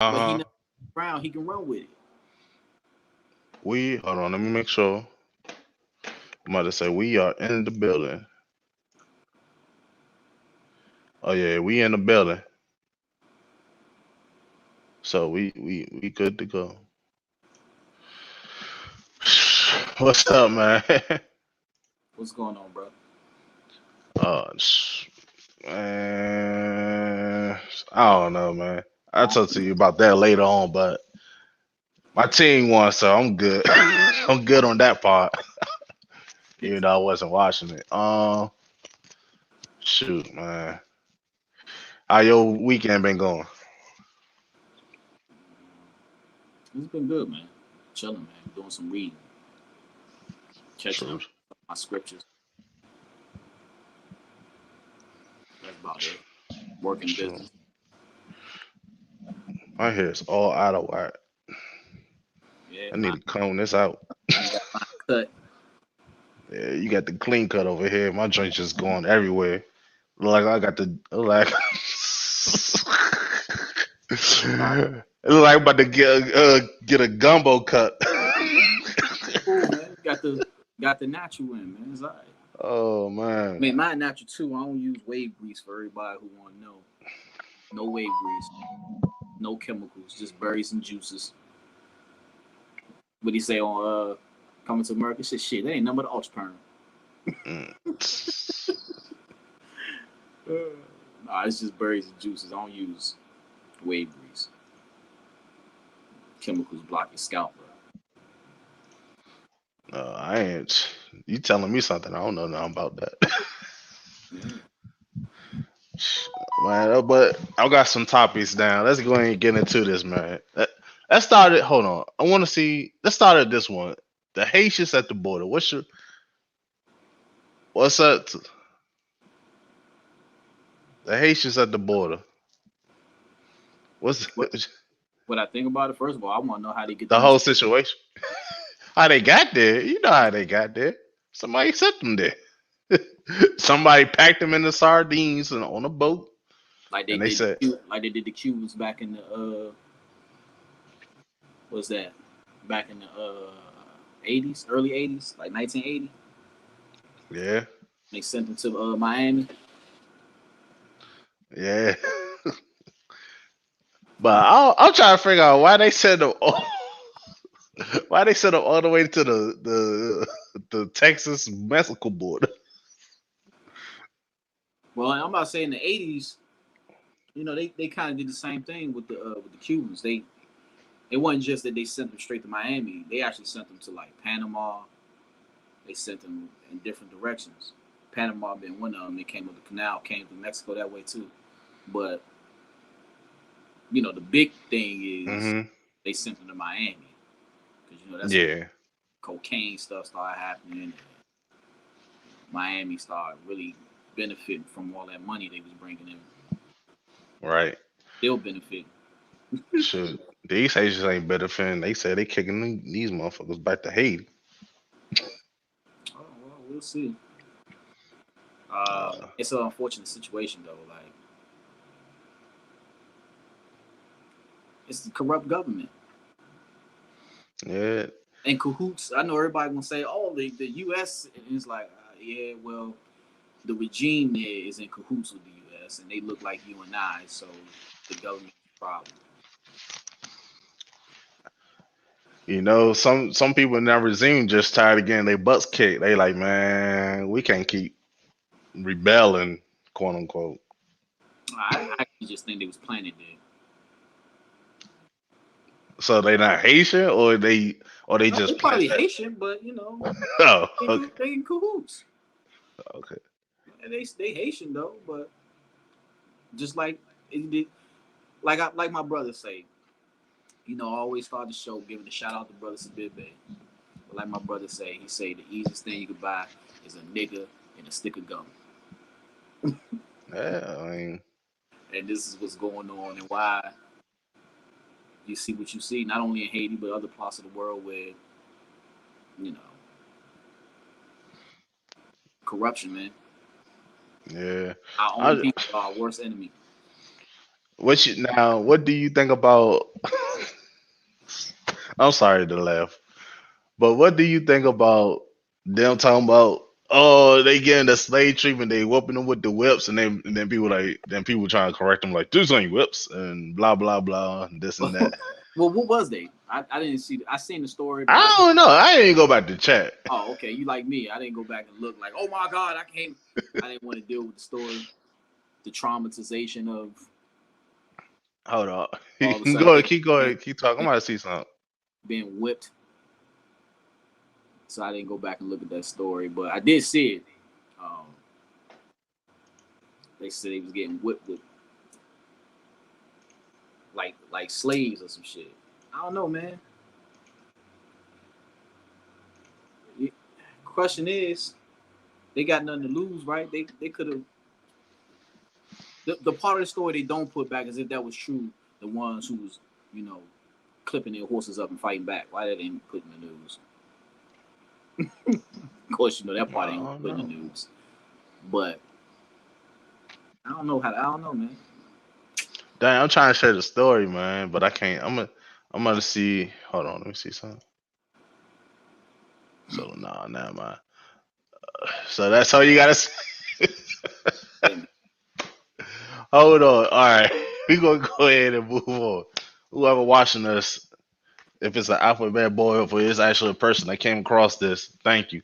but he Uh-huh. never around. He can run with it. We hold on, let me make sure. I'm about to say we are in the building. Oh yeah, we in the building. So we good to go. What's up, man? What's going on, bro? uh man, I don't know, man. I'll talk to you about that later on, but my team won, so I'm good. I'm good on that part, even though I wasn't watching it. Shoot, man. How your weekend been going? It's been good, man. Chilling, man. Doing some reading, catching up Truth. my scriptures. That's about it. Working True. business. My hair's all out of whack. Yeah, I need to comb this out. mine got mine cut. Yeah, you got the clean cut over here. My joint's just going everywhere. Look like I got the look like Nah, it look like I'm about to get a gumbo cut. cool, man. Got the natural in, man. It's alright. Oh I man. mean, mine natural too. I don't use wave grease for everybody who want to know. No wave grease, no chemicals, just berries and juices. What he say on Coming to America? Shit, that ain't nothing but ultraperm. Mm. Nah, it's just berries and juices. I don't use wave grease. Chemicals block your scalp, bro. I ain't. You telling me something? I don't know nothing about that. Yeah. Man, but I got some topics down. Let's go ahead and get into this, man. Let's start it. Hold on. I want to see. Let's start at this one. The Haitians at the border. What's up? The Haitians at the border. What's What what I think about it? First of all, I want to know how they get the them. whole situation? How they got there? You know how they got there. Somebody sent them there. Somebody packed them in the sardines and on a boat, Like they and they did, said, like they did the Cubans back in the what's that? Back in the 80s, early 80s, like 1980. "Yeah, They sent them to Miami. yeah." But I'm trying to figure out why they sent them. Why they sent them all the way to the Texas Mexico border? Well, I'm about to say in the 80s, they kind of did the same thing with the Cubans. It wasn't just that they sent them straight to Miami. They actually sent them to like Panama. They sent them in different directions. Panama being one of them. They came up the canal, came to Mexico that way too. But the big thing is Hmm. they sent them to Miami because that's where Yeah, cocaine stuff started happening. And Miami started really benefiting from all that money they was bringing in. right. Still benefiting. Shoot, these Haitians ain't better fin. They say they kicking these motherfuckers back to Haiti. Oh well, we'll see. Uh, It's an unfortunate situation though. Like it's the corrupt government yeah, and cahoots. I know everybody gonna say, "Oh, the U.S." And it's like, yeah, well, the regime there is in cahoots with the U.S. and they look like you and I, so the government's problem. some people in that regime just tired of getting their butts kicked. They like, man, we can't keep rebelling, quote unquote. I actually just think they was planted there. So they not Haitian, or they No, they just plant probably that. Haitian, but Oh, they okay, they in cahoots. okay. And they Haitian though, but just like it did, like my brother say, I always start the show giving a shout out to brother Sabib. But like my brother say, he say the easiest thing you could buy is a nigga and a stick of gum. Yeah, I mean, And this is what's going on and why you see what you see, not only in Haiti but other parts of the world where you know corruption, man. yeah. Our own I, people are our worst enemy. what do you think about? I'm sorry to laugh, but what do you think about them talking about? Oh, they getting the slave treatment. They whooping them with the whips, and then people trying to correct them like this ain't whips and blah blah blah and this and that. Well, what was they? I didn't see. I seen the story, but I don't know. I didn't go back to chat. oh, okay. You like me? I didn't go back and look like, oh my god, I can't. I didn't want to deal with the story, the traumatization of Hold on. all You of a can sudden go being, ahead, keep going, being, keep talking. I'm about to see something. being whipped. So I didn't go back and look at that story, but I did see it. Um, they said he was getting whipped with like slaves or some shit. I don't know, man. Question is, they got nothing to lose, right? They could have. The part of the story they don't put back is if that was true, the ones who was, you know, clipping their horses up and fighting back. Why they didn't put in the news? Of course, you know that part ain't put in the news. But I don't know, man. Dang, I'm trying to share the story, man, but I can't. I'm gonna see. Hold on, let me see something. So nah, nah, man. So that's all you gotta say. Hold on. All right, we gonna go ahead and move on. Whoever watching us, if it's an alphabet boy or if it's actually a person that came across this, thank you.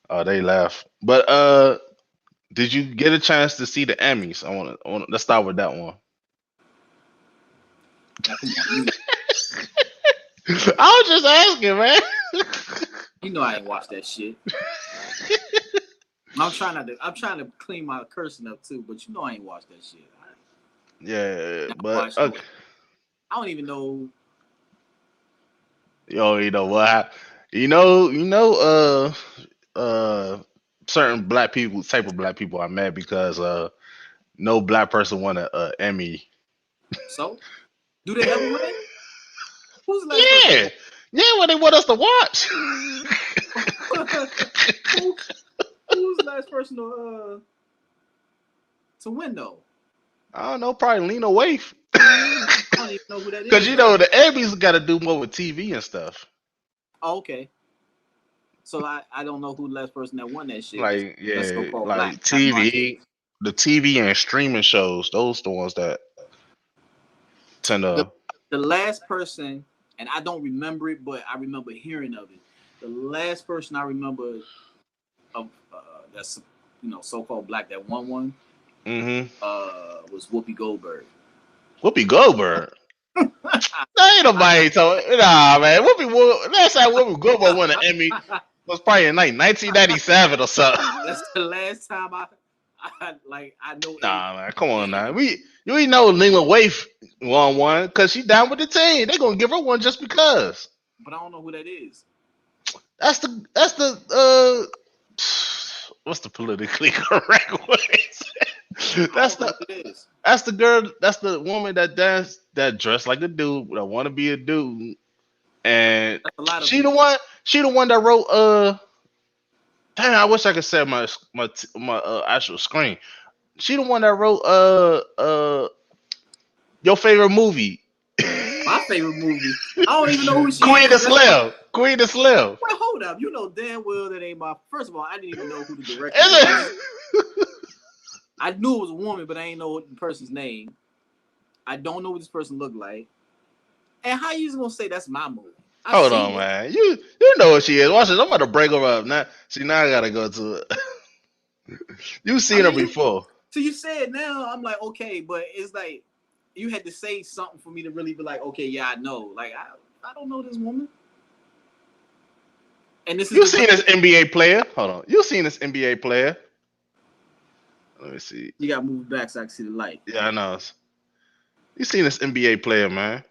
Oh, they laugh. But did you get a chance to see the Emmys? Let's start with that one. Now, come on, I was just asking, man. you know I ain't watched that shit. I'm trying to clean my cursing up too, but you know I ain't watched that shit. Yeah, but okay. I don't even know. Yo, you know what? Certain black people, type of black people, are mad because no black person won a Emmy. So, do they ever win? Who's the last person? Yeah, yeah, what they want us to watch. Who's the last person to win though? I don't know, probably Lena Waithe. I don't even know who that is. Because you know the Emmys got to do more with TV and stuff. Oh, okay. So I don't know who the last person that won that shit. Like That's yeah, so-called like black. TV, the TV and streaming shows. Those the ones that tend to. The last person, and I don't remember it, but I remember hearing of it. The last person I remember of that's so-called black that won one was Whoopi Goldberg. Whoopi Goldberg. Ain't nobody told. Nah, man. Last time Whoopi Goldberg won an Emmy was probably in like 1997 or something. That's the last time I know. Nah, man. Come on now. You know Lena Waithe won one because she down with the team. They gonna give her one just because. But I don't know who that is. That's the what's the politically correct way? That's the girl. That's the woman that dressed like a dude that want to be a dude, and she the one that wrote Damn, I wish I could say my actual screen. She the one that wrote your favorite movie. My favorite movie. I don't even know who she Queen is. of Slim. Queen of Slim. Well, hold up. You know damn well that ain't my. First of all, I didn't even know who the director was. I knew it was a woman, but I ain't know the person's name. I don't know what this person looked like. And how you just gonna say that's my movie? Hold on, man. You know what she is. Watch this. I'm about to break her up now. See, now I gotta go to it. You seen her before. So you said now I'm like, okay, but it's like you had to say something for me to really be like, okay, yeah, I know. Like I don't know this woman. And this is you seen this NBA player? Hold on. You seen this NBA player? Let me see. You gotta move back so I can see the light. Yeah, I know. You seen this NBA player, man?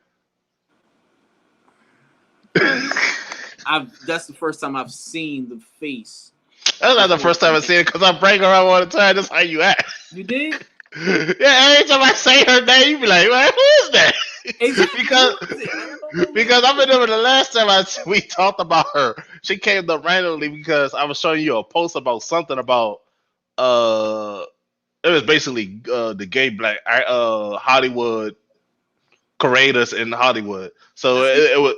That's the first time I've seen the face. That's not the first time I've seen it because I break her up all the time. That's how you act. You did? Yeah, every time I say her name, you be like, man, who is that? Exactly. because I remember the last time we talked about her, she came up randomly because I was showing you a post about something about it was basically the gay black Hollywood creators in Hollywood. So it was.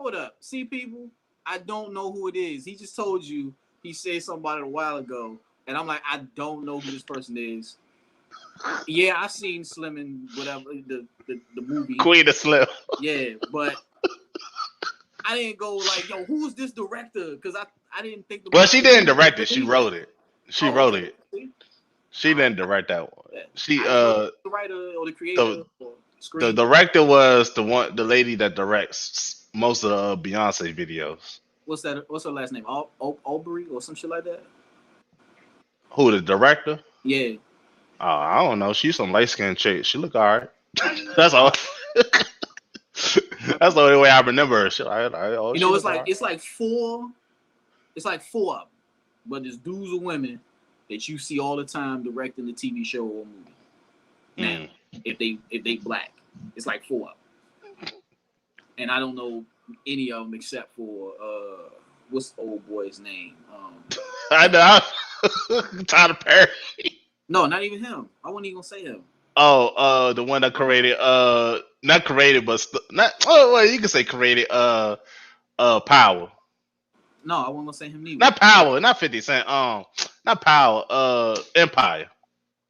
Hold up. See, people, I don't know who it is. He just told you he said something about it a while ago. And I'm like, I don't know who this person is. Yeah, I seen Slim and whatever, the movie. Queen of Slim. Yeah, but I didn't go like, yo, who's this director? Because I didn't think. Well, she didn't direct it. She wrote it. She wrote okay. it. She didn't direct that one. She the writer or the creator. The director was the lady that directs most of the Beyonce videos. What's her last name? Aubrey or some shit like that? Who, the director? Yeah. I don't know. She's some light skinned chick. She look alright. That's all. That's the only way I remember her. It's like four of them, but there's dudes or women that you see all the time directing the TV show or movie. Now, if they black, it's like 4 of them, and I don't know any of them except for what's the old boy's name? I know. Tyler Perry. No, not even him. I wasn't even gonna say him. Oh, the one that created not created, but well, you can say created Power. No, I wasn't gonna say him neither. Not Power, not 50 Cent. Not Power. Empire.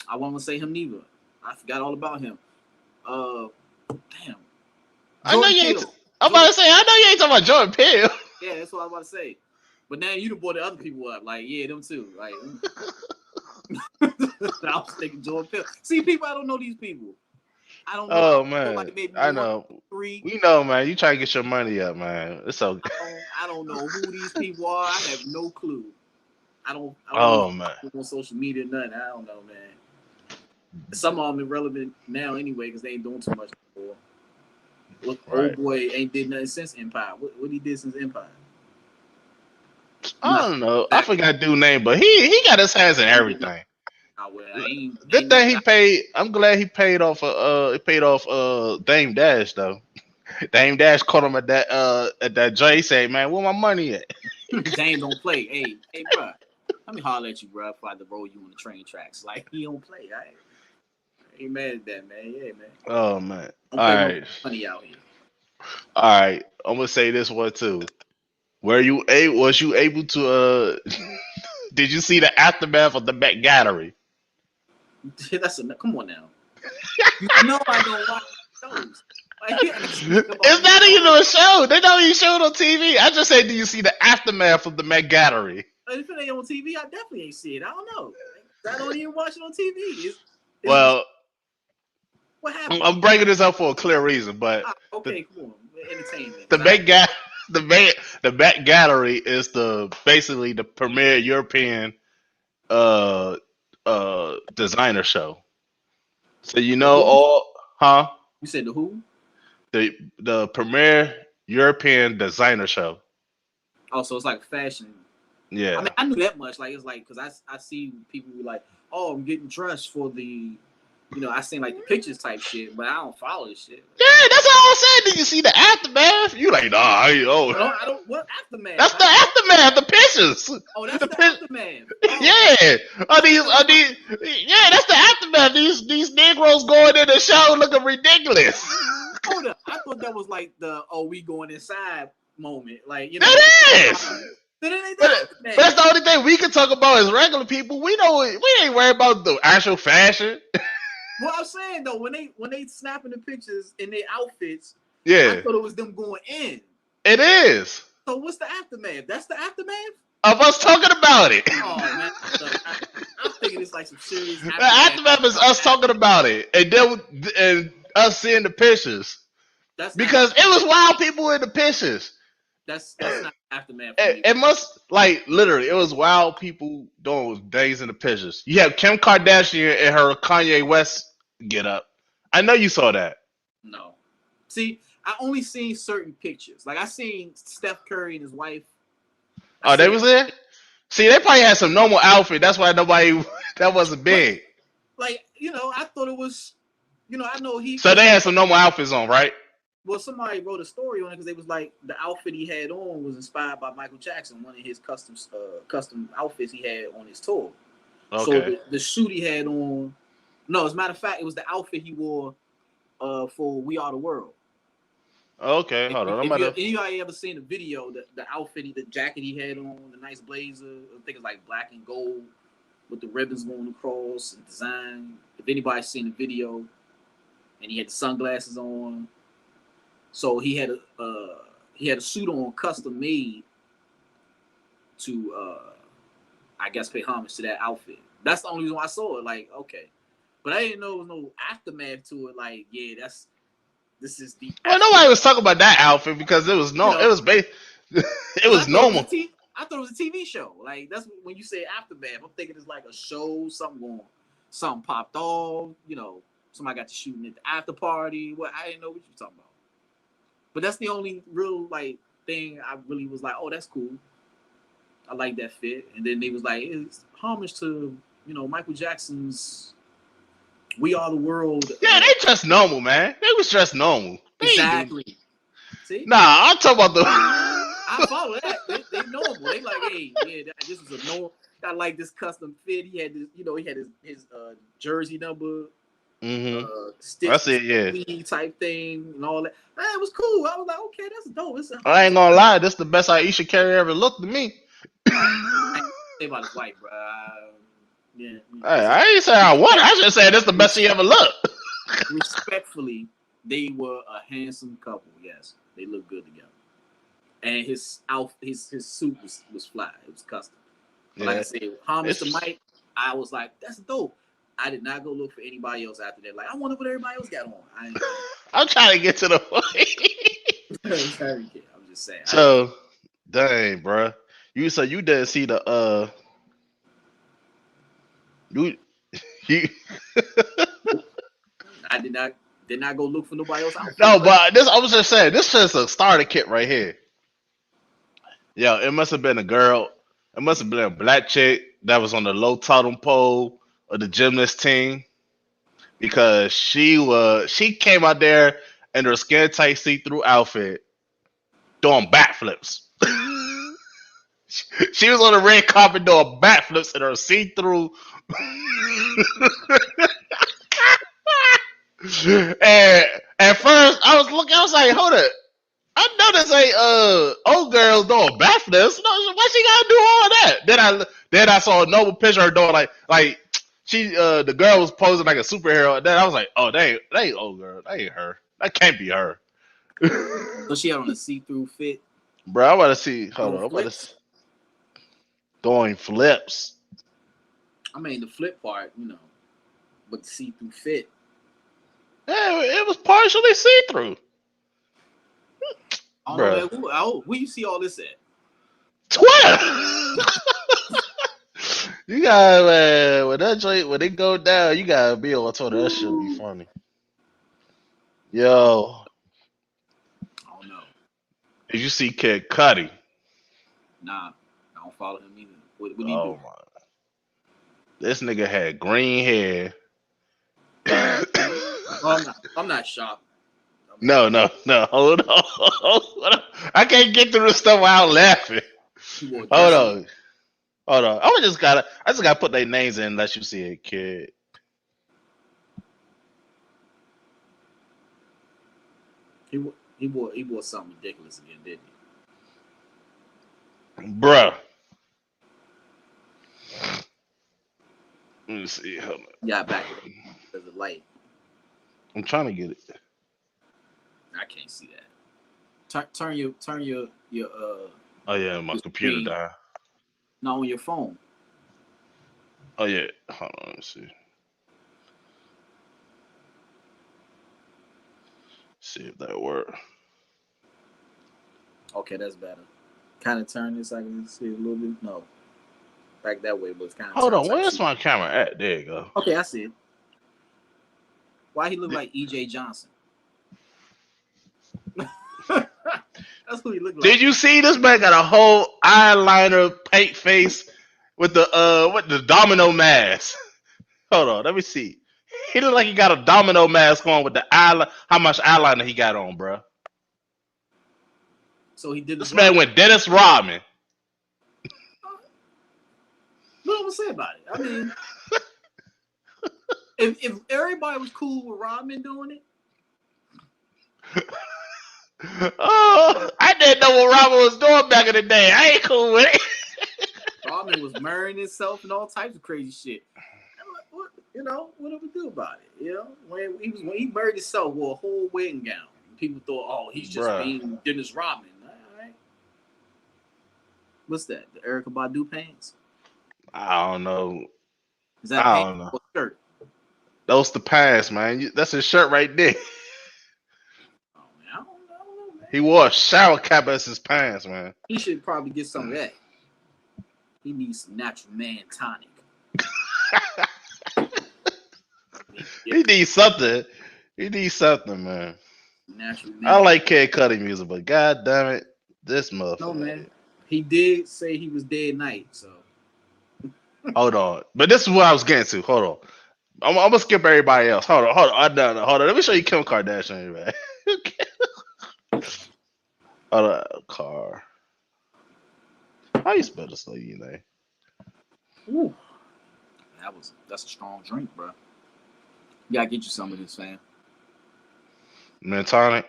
I wasn't gonna say him neither. I forgot all about him. Damn. I know you ain't. I'm about to say, I know you ain't talking about Jordan Peele. Yeah, that's what I was about to say. But now you done brought the other people up. Like, yeah, them too. Like, I was thinking Jordan Peele. See, people, I don't know these people. I don't know. Oh man, like I know. 3. We know, man. You try to get your money up, man. It's okay. I don't know who these people are. I have no clue. I don't man. On social media, nothing. I don't know, man. Some of them irrelevant now anyway because they ain't doing too much anymore. Look, old boy ain't did nothing since Empire. What he did since Empire? I don't know. I forgot dude's name, but he got his hands in everything. Good thing he paid. I'm glad he paid off. Dame Dash though. Dame Dash caught him at that joint. He said, "Man, where my money at?" Dame don't play. Hey, bro. Let me holler at you, bro. If I had to roll you on the train tracks, like he don't play. I ain't mad at that, man. Yeah, man. Oh man. All right. Money out here. All right. I'm gonna say this one too. Was you able to? Did you see the aftermath of the Met Gallery? Come on now. You know I don't watch shows. It's not even a show. They don't even show it on TV. I just said, do you see the aftermath of the Met Gallery? If it ain't on TV, I definitely ain't see it. I don't know. I don't even watch it on TV. Well, what happened? I'm bringing this up for a clear reason, but come on, entertainment. The Met Gallery is basically the premier European designer show. So you said the who? The premier European designer show. Oh, so it's like fashion. Yeah. I mean, I knew that much. Like, it's like, because I see people be like, oh, I'm getting dressed for the, I seen like the pictures type shit, but I don't follow this shit. Yeah, that's all I said. Did you see the aftermath? You like, nah, I don't. What aftermath? That's the aftermath, the pictures. Oh, that's the aftermath. Oh. Yeah. Yeah, that's the aftermath. These Negroes going in the show looking ridiculous. Hold up. I thought that was like the, we going inside moment. Like, It is. But that's the only thing we can talk about as regular people. We ain't worried about the actual fashion. Well, I'm saying though, when they snapping the pictures in their outfits, yeah, I thought it was them going in. It is. So what's the aftermath? That's the aftermath of us talking about it. Oh man, I'm thinking it's like some serious. The aftermath is us talking about it, and us seeing the pictures. Because it was wild people in the pictures. That's not aftermath. It must, like, literally, it was wild people doing days in the pictures. You have Kim Kardashian and her Kanye West get up. I know you saw that. No. See, I only seen certain pictures. Like, I seen Steph Curry and his wife. They was there? See, they probably had some normal outfit. That's why that wasn't big. Like, I thought it was, I know he. So they had some normal outfits on, right? Well, somebody wrote a story on it because they was like the outfit he had on was inspired by Michael Jackson, one of his custom outfits he had on his tour. Okay. So the suit he had on, no, as a matter of fact, it was the outfit he wore for We Are the World. Okay, hold on. If anybody ever seen the video, the outfit, the jacket he had on, the nice blazer, I think it's like black and gold with the ribbons going across and design. If anybody's seen the video, and he had the sunglasses on, so he had a suit on, custom made to I guess pay homage to that outfit. That's the only reason why I saw it. Like, okay, but I didn't know there was no aftermath to it. Like, yeah, this is the. Well, nobody was talking about that outfit because it was it was it was normal. I thought it was a TV show. Like, that's when you say aftermath, I'm thinking it's like a show, something popped off. Somebody got to shooting at the after party. I didn't know what you were talking about. But that's the only real thing I really was like, oh, that's cool. I like that fit. And then they was like, it's homage to Michael Jackson's We Are the World. Yeah, they dressed normal, man. They was dressed normal. Exactly. See? Nah, I'm talking about the. I follow that. They normal. They like, hey, yeah, this is a normal. Got like this custom fit. He had this, he had his jersey number. That's it, yeah. Type thing and all that. Man, it was cool. I was like, okay, that's dope. I ain't gonna lie, this the best Aisha Carey ever looked to me. I ain't say about his wife, bro. Yeah. Hey, I ain't saying I want it. I just said this the best she ever looked. Respectfully, they were a handsome couple. Yes, they looked good together. And his suit was fly. It was custom. Yeah. Like I said, homage to Mike. I was like, that's dope. I did not go look for anybody else after that. Like, I wonder what everybody else got on. I'm trying to get to the point. I'm just saying. So, dang, bro. You didn't see the you I did not go look for nobody else. No, but I was just saying, this is a starter kit right here. Yo, it must have been a girl. It must have been a black chick that was on the low totem pole of the gymnast team, because she came out there in her skin tight see-through outfit doing backflips. She was on the red carpet doing backflips in her see-through. And at first I was like, hold it. I know this ain't old girls doing backflips. No, why she gotta do all that? Then I saw a noble picture of her doing like she the girl was posing like a superhero. And then I was like, oh, they ain't old girl. That ain't her. That can't be her. So she had on a see-through fit. Bro, I want to see. Hold on, I want to doing flips. I mean the flip part, but the see-through fit. Yeah, it was partially see-through. Where you see all this at? Twitter. You got, man, when it go down, you gotta be on Twitter. That should be funny. Yo. I don't know. Did you see Kid Cudi? Nah, I don't follow him either. What do you do? My. This nigga had green hair. I'm not shocked. No. Hold on. I can't get through this stuff without laughing. Hold on. I just gotta put their names in unless you see it, kid. He wore something ridiculous again, didn't he? Bruh. Let me see. Hold on. Yeah, back there's a light. I'm trying to get it. I can't see that. Turn your Oh yeah, my computer screen. died. No, on your phone. Oh yeah. Hold on, let me see. See if that works. Okay, that's better. Kind of turn this. I can see a little bit. No, back that way, but it's kind of. Hold on, where's my camera at? There you go. Okay, I see it. Why he look like E.J. Johnson? That's who he looked like. Did you see this man got a whole eyeliner paint face with the domino mask? Hold on, let me see. He look like he got a domino mask on with the eyeliner. How much eyeliner he got on, bro? So he did this man went Dennis Rodman. What I'm gonna say about it? I mean, if everybody was cool with Rodman doing it, Oh, I didn't know what Robin was doing back in the day. I ain't cool with it. Robin was marrying himself and all types of crazy shit. What do we do about it? When he married himself, wore a whole wedding gown. People thought, oh, he's just being Dennis Rodman. All right. What's that? The Erykah Badu pants? I don't know. Is that pants or shirt? Those the pants, man. That's his shirt right there. Oh man, I don't know, man. He wore a shower cap as his pants, man. He should probably get some of that. He needs some natural man tonic. He needs something. He needs something, man. Natural man. I like Kid Cudi music, but god damn it, this motherfucker. No, man. He did say he was dead night, so. Hold on. But this is what I was getting to. Hold on. I'm gonna skip everybody else. Hold on. Hold on. Let me show you Kim Kardashian, man. Hold on. Car. How you spell this lady name? Ooh. That's a strong drink, bro. You gotta get you some of this, fam. Mentonic.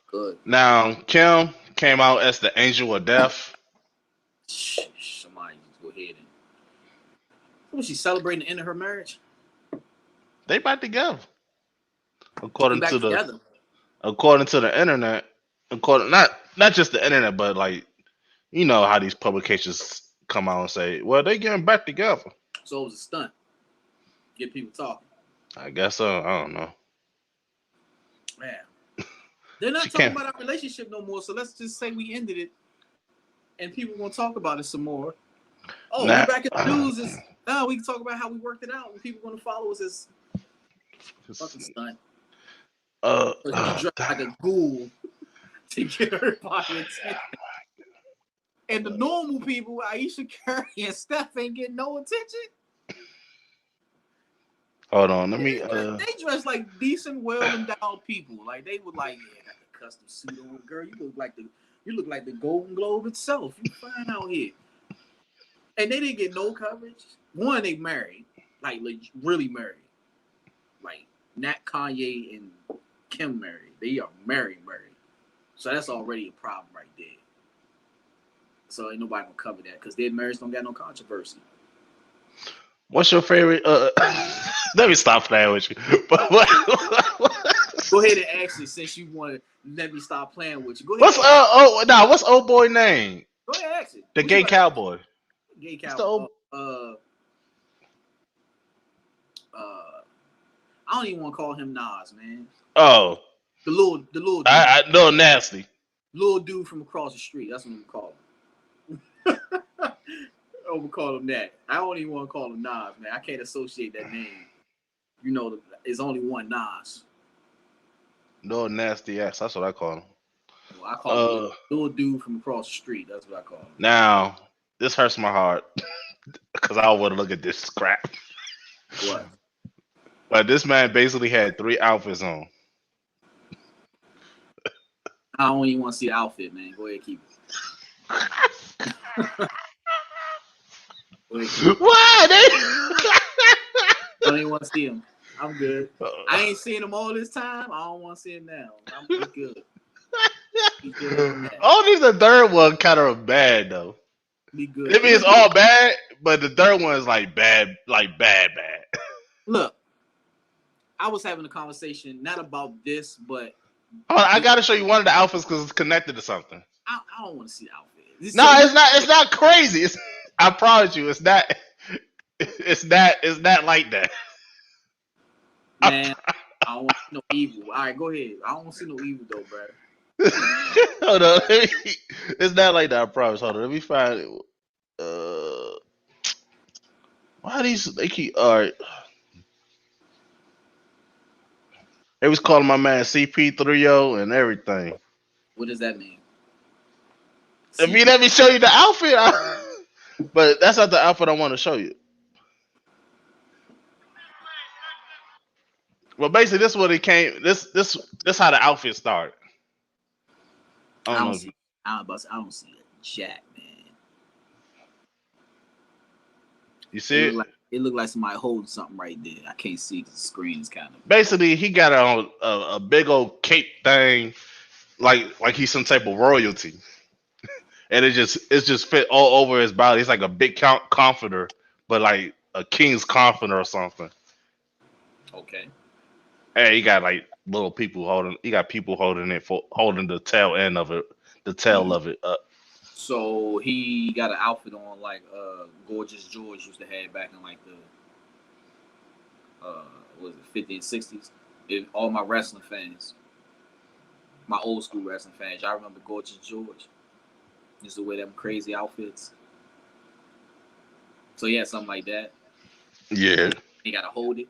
Good. Now, Kim came out as the angel of death. Somebody just go ahead and. Was she celebrating the end of her marriage? They back together. According to the internet, not just the internet, but like, you know how these publications come out and say, well, they getting back together. So it was a stunt. Get people talking. I guess so. I don't know. Man. They're not talking about our relationship no more, so let's just say we ended it and people gonna talk about it some more. Oh, we're back in the news. We can talk about how we worked it out and people gonna follow us as fucking stunt. He dressed like a ghoul to get everybody attention. And the normal people, Aisha Curry and Steph, ain't getting no attention. Hold on, let me. They dress like decent, well-endowed people. Like they would like, yeah, got the custom suit on, girl. You look like the Golden Globe itself. You fine out here. And they didn't get no coverage. One, they married, like really married, like Nat, Kanye, and Kim married. They are married. So that's already a problem right there. So ain't nobody gonna cover that because their marriage don't got no controversy. What's your favorite? Let me stop playing with you. Go ahead and ask it since you want to let me stop playing with you. Go ahead. What's old boy name? Go ahead and ask it. The gay cowboy. Gay cowboy. I don't even want to call him Nas, man. Oh. The little dude. I know nasty. Little dude from across the street. That's what I'm gonna call him. I'm gonna call him that. I don't even want to call him Nas, man. I can't associate that name. You know, there's only one Nas. No nasty ass. That's what I call him. Well, I call him little dude from across the street. That's what I call him. Now, this hurts my heart because I want to look at this crap. What? But this man basically had 3 outfits on. I don't even want to see the outfit, man. Go ahead, keep it. Why? I don't even want to see him. I'm good. I ain't seen him all this time. I don't want to see him now. I'm good. Only the third one kind of bad though. Be good. I mean, it's all bad, but the third one is like bad, bad. Look, I was having a conversation not about this, but I gotta show you one of the outfits because it's connected to something. I don't want to see the outfit. It's not crazy. I promise you, it's not like that. Man, I don't want to see no evil. All right, go ahead. I don't want to see no evil though, bro. Hold on, it's not like that. I promise. Hold on, let me find it. Why they keep all right? They was calling my man CP3O and everything. What does that mean? Let me show you the outfit. But that's not the outfit I want to show you. Well, basically, this is what it came. This how the outfit started. I don't see a jack, man. You see it? It looked like somebody holding something right there. I can't see because the screen is kind of. Basically, he got on a big old cape thing, like he's some type of royalty, and it's just fit all over his body. It's like a big comforter, but like a king's comforter or something. Okay. And he got like little people holding. He got people holding it for holding the tail end of it, the tail of it up. So he got an outfit on like Gorgeous George used to have back in like the what was it 50s and 60s. All my wrestling fans, my old school wrestling fans, y'all remember Gorgeous George? Used to wear them crazy outfits. So yeah, something like that. Yeah, You gotta hold it.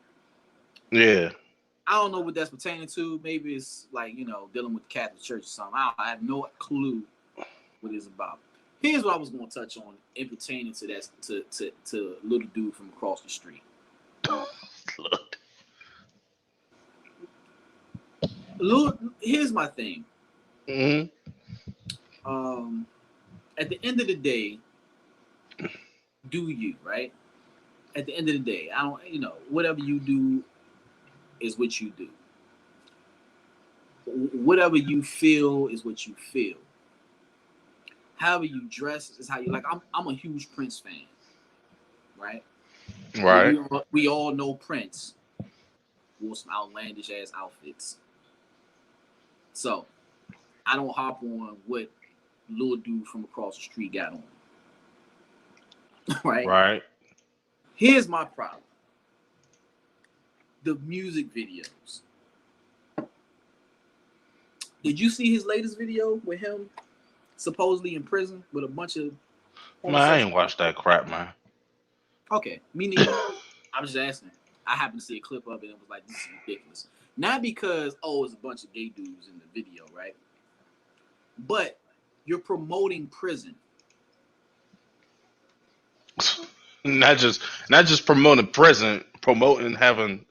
yeah. I don't know what that's pertaining to. Maybe it's like, dealing with the Catholic Church or something. I have no clue what it's about. Here's what I was going to touch on in pertaining to that to little dude from across the street. Here's my thing. Mm-hmm. At the end of the day, do you, right? At the end of the day, I don't, whatever you do is what you do. Whatever you feel is what you feel. However you dress is how you like. I'm a huge Prince fan, right? Right. We all know Prince wore some outlandish ass outfits. So I don't hop on what little dude from across the street got on. Right? Right. Here's my problem. The music videos. Did you see his latest video with him supposedly in prison with a bunch of Man, I ain't watched that crap, man. Okay, me neither. I was just asking. I happened to see a clip of it and was like, this is ridiculous. Not because, it's a bunch of gay dudes in the video, right? But you're promoting prison. Not just promoting prison, promoting having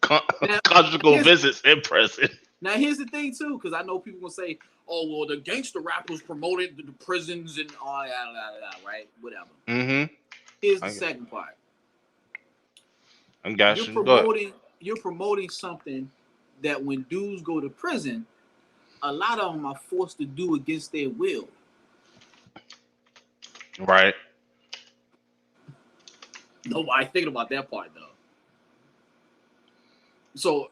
conjugal visits in prison. Now here's the thing too, because I know people gonna say, "Oh well, the gangster rappers promoted the prisons and all that, right? Whatever." Mm-hmm. Here's the second part. I got you. You're promoting something that when dudes go to prison, a lot of them are forced to do against their will. Right. Nobody thinking about that part though. So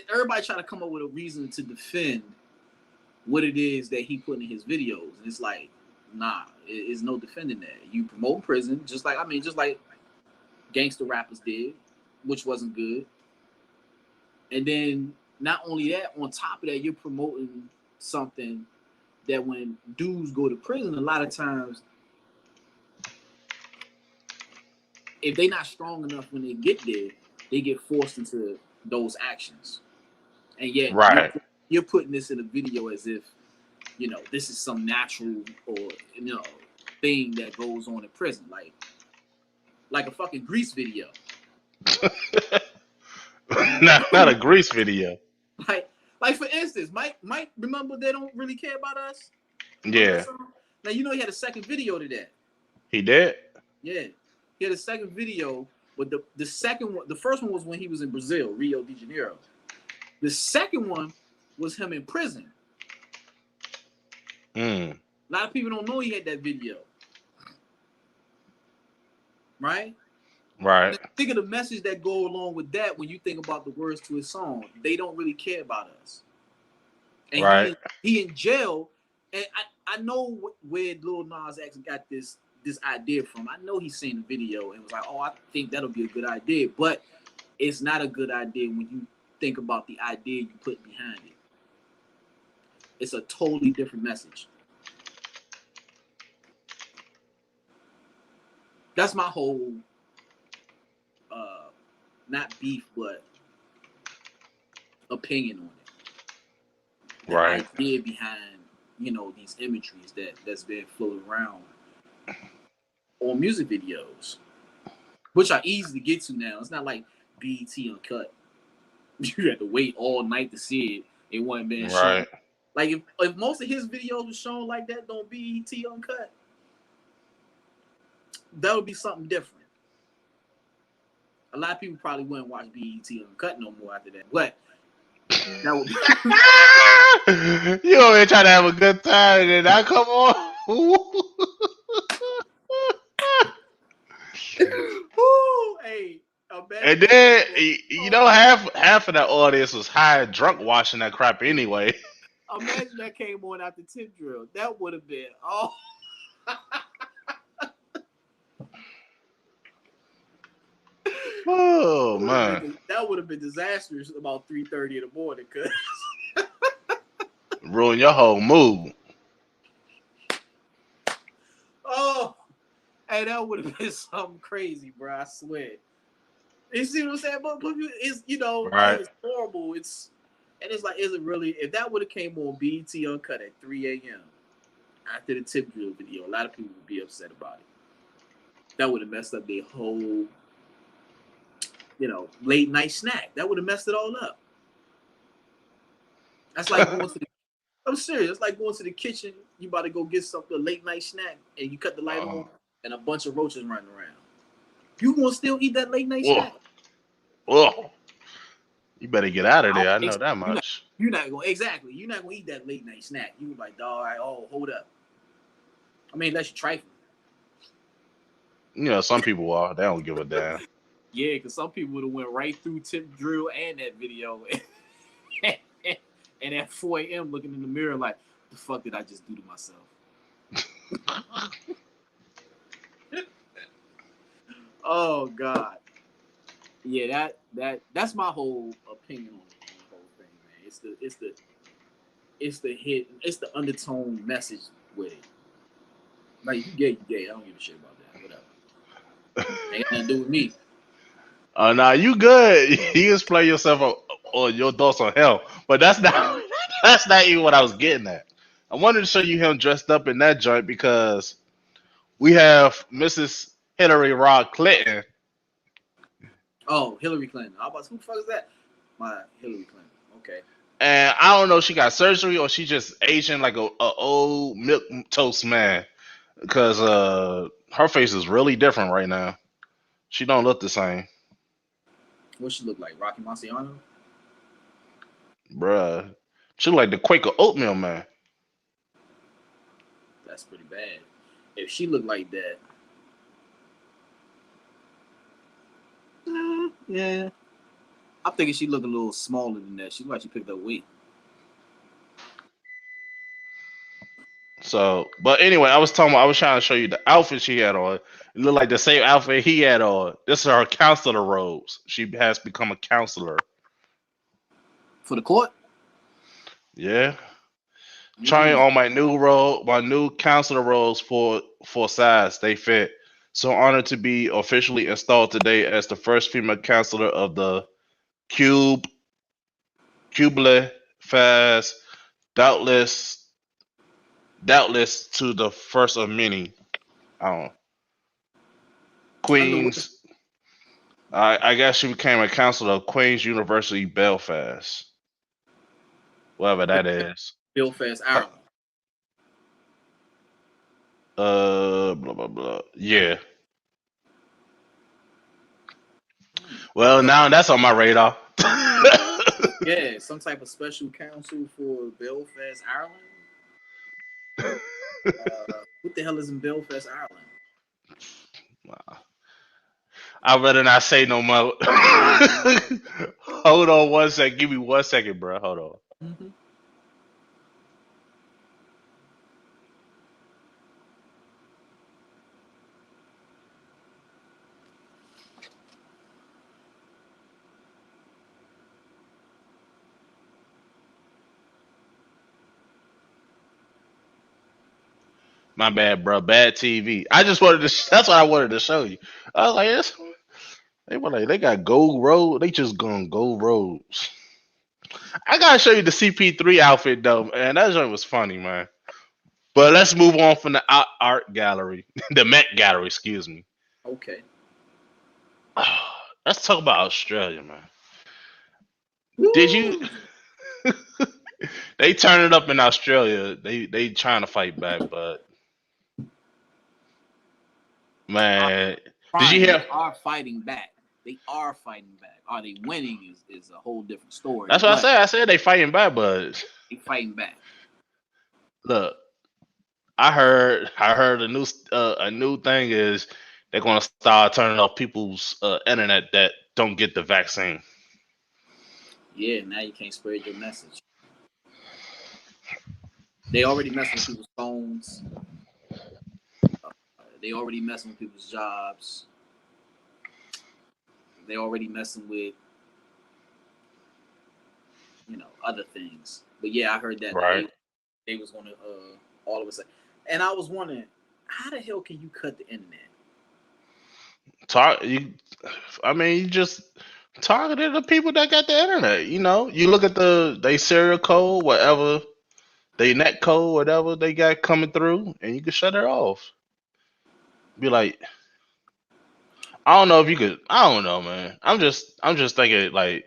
everybody trying to come up with a reason to defend what it is that he put in his videos, and it's like, nah, it's no defending that. You promote prison, just like gangster rappers did, which wasn't good. And then not only that, on top of that, you're promoting something that when dudes go to prison, a lot of times, if they're not strong enough when they get there, they get forced into those actions. And yet, you're putting this in a video as if, this is some natural or, thing that goes on in prison. Like a fucking Grease video. not a Grease video. Like for instance, Mike, remember They Don't Really Care About Us? Yeah. Now he had a second video to that. He did? Yeah. He had a second video, but the second one, the first one was when he was in Brazil, Rio de Janeiro. The second one was him in prison. A lot of people don't know he had that video. Right? Right. Now, think of the message that go along with that when you think about the words to his song. They don't really care about us. And he in jail, and I know where Lil Nas X got this idea from. I know he's seen the video and was like, I think that'll be a good idea. But it's not a good idea when you think about the idea you put behind it. It's a totally different message. That's my whole not beef, but opinion on it. The idea behind, these imageries that's been floated around on music videos, which are easy to get to now. It's not like BET Uncut. You had to wait all night to see it. It wasn't being shown. Like if most of his videos were shown like that on BET Uncut, that would be something different. A lot of people probably wouldn't watch BET Uncut no more after that. But that would You over here trying to have a good time and then I come on. Woo, hey, And imagine then oh, half of that audience was high and drunk watching that crap anyway. imagine that came on after Tip Drill. That would have been Oh man. that would have been disastrous about 3:30 in the morning. Cause Ruin your whole mood. oh, hey, that would have been something crazy, bro. I swear. You see what I'm saying? But it's Right. it's horrible. It's like, is it really? If that would have came on BET Uncut at 3 a.m. after the Tip Drill video, a lot of people would be upset about it. That would have messed up their whole, late night snack. That would have messed it all up. That's like going to the. I'm serious. It's like going to the kitchen. You about to go get something, a late night snack, and you cut the light on, and a bunch of roaches running around. You gonna still eat that late night snack? Oh, you better get out of there. I know that much. You're not gonna eat that late night snack. You like, dog, hold up. I mean, unless you trifling. Some people are. They don't give a damn. Yeah, because some people would have went right through Tip Drill and that video, and at 4 a.m. looking in the mirror like, the fuck did I just do to myself? Oh God. Yeah, that's my whole opinion on the whole thing, man. It's the undertone message with it. Like, you gay. I don't give a shit about that. Whatever. Ain't nothing to do with me. Nah, you good. You explain yourself on your thoughts on hell, but that's not even what I was getting at. I wanted to show you him dressed up in that joint because we have Mrs. Hillary Rod Clinton. Oh, Hillary Clinton. Who the fuck is that? My Hillary Clinton. Okay. And I don't know if she got surgery or she just aging like a old milk toast man. Because her face is really different right now. She don't look the same. What she look like? Rocky Marciano? Bruh. She look like the Quaker oatmeal man. That's pretty bad. If she looked like that. Yeah. I'm thinking she looked a little smaller than that. She looked like she picked up weight. So, but anyway, I was trying to show you the outfit she had on. It looked like the same outfit he had on. This is her counselor robes. She has become a counselor. For the court? Yeah. Trying on my new counselor robes for size. They fit. So honored to be officially installed today as the first female counselor of the Cubile Fast. Doubtless to the first of many. I don't know. Queens. I guess she became a counselor of Queen's University Belfast. Whatever that is. Belfast, Ireland. Blah blah blah. Yeah. Well, now that's on my radar. Yeah, some type of special counsel for Belfast, Ireland. What the hell is in Belfast, Ireland? Wow. I'd rather not say no more. Hold on one second. Give me 1 second, bro. Hold on. Mm-hmm. My bad, bro. Bad TV. I just wanted to. That's what I wanted to show you. I was like, they got gold road. They just going gold roads. I gotta show you the CP3 outfit though, man. That joint was funny, man. But let's move on from the art gallery, the Met Gallery. Excuse me. Okay. Let's talk about Australia, man. Woo! Did you? They turn it up in Australia. They trying to fight back, but man, did you hear? They are fighting back. They are fighting back. Are they winning is a whole different story. That's what I said. I said they fighting back, but they fighting back. Look, I heard a new thing is they're gonna start turning off people's internet that don't get the vaccine. Yeah, now you can't spread your message. They already messing with people's phones. They already messing with people's jobs. They already messing with, other things. But yeah, I heard that Right. they was gonna all of a sudden, and I was wondering, how the hell can you cut the internet? You just targeted the people that got the internet. You look at they serial code, whatever, they net code, whatever they got coming through, and you can shut it off. Be like, I don't know if you could. I don't know, man. I'm just thinking like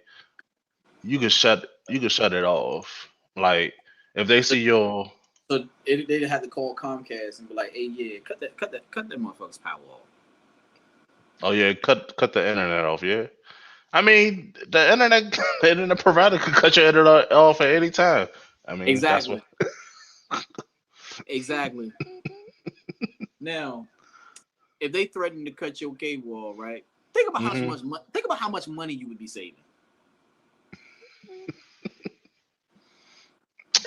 you could shut it off. Like if they see your So they'd have to call Comcast and be like, "Hey, yeah, cut that motherfucker's power off." oh yeah, cut the internet off. Yeah, I mean the internet provider could cut your internet off at any time. I mean that's what. Exactly. Now, if they threaten to cut your cable off, right? Think about how much money you would be saving.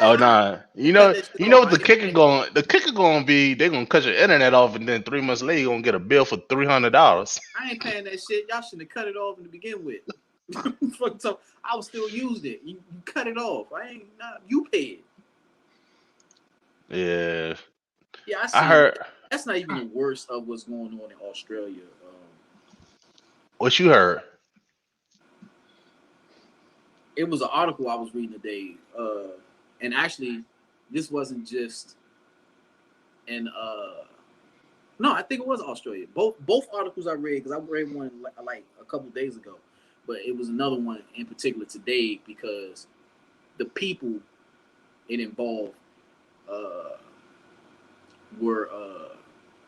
Oh nah, you know what the kicker going to be? They're gonna cut your internet off, and then 3 months later you're gonna get a bill for $300. I ain't paying that shit. Y'all shouldn't have cut it off to begin with. So I would still use it. You cut it off. You pay Yeah. it. Yeah, I heard. That's not even the worst of what's going on in Australia. What you heard? It was an article I was reading today, and actually, this wasn't just in. No, I think it was Australia. Both articles I read, because I read one like a couple days ago, but it was another one in particular today because the people it involved were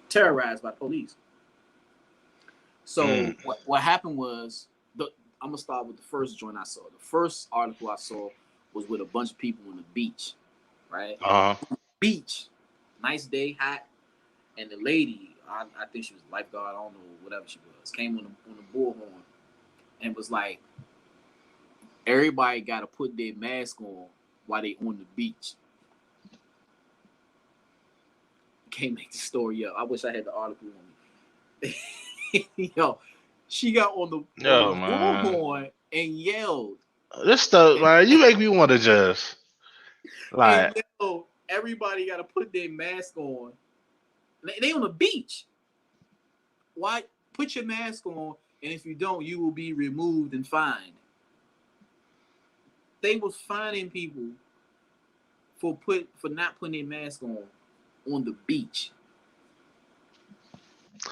terrorized by police. So what happened was I'm gonna start with the first joint I saw. The first article I saw was with a bunch of people on the beach, right? Beach, nice day, hot, and the lady, I think she was a lifeguard, I don't know, whatever she was, came on the bullhorn and was like, everybody got to put their mask on while they on the beach. Can't make the story up. I wish I had the article on me. Yo, she got on the bullhorn and yelled. This stuff, man, you make me want to just like. And yelled, everybody got to put their mask on. They on the beach. Why? Put your mask on, and if you don't, you will be removed and fined. They was fining people for not putting their mask on the beach.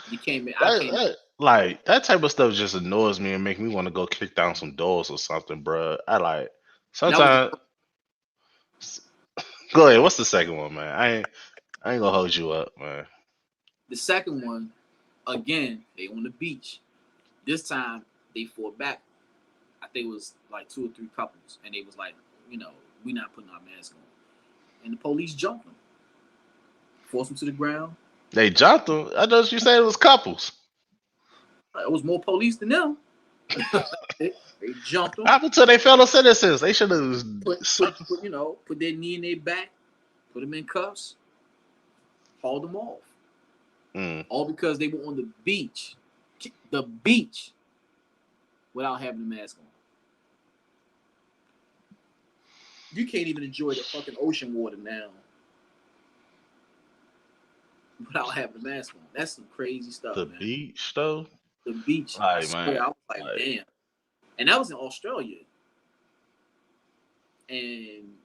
You can't. That type of stuff just annoys me and make me want to go kick down some doors or something, bro. I like sometimes. Go ahead. What's the second one, man? I ain't gonna hold you up, man. The second one, again, they on the beach. This time they fought back. I think it was like 2 or 3 couples, and they was like, we not putting our mask on, and the police jumped them, forced them to the ground. They jumped them. I thought you said it was couples. It was more police than them. they jumped them. Happened to their fellow citizens. They should have put their knee in their back, put them in cuffs, hauled them off. All because they were on the beach, without having the mask on. You can't even enjoy the fucking ocean water now without having the mask on. That's some crazy stuff. The beach, though. The beach. I was like, damn. And that was in Australia. And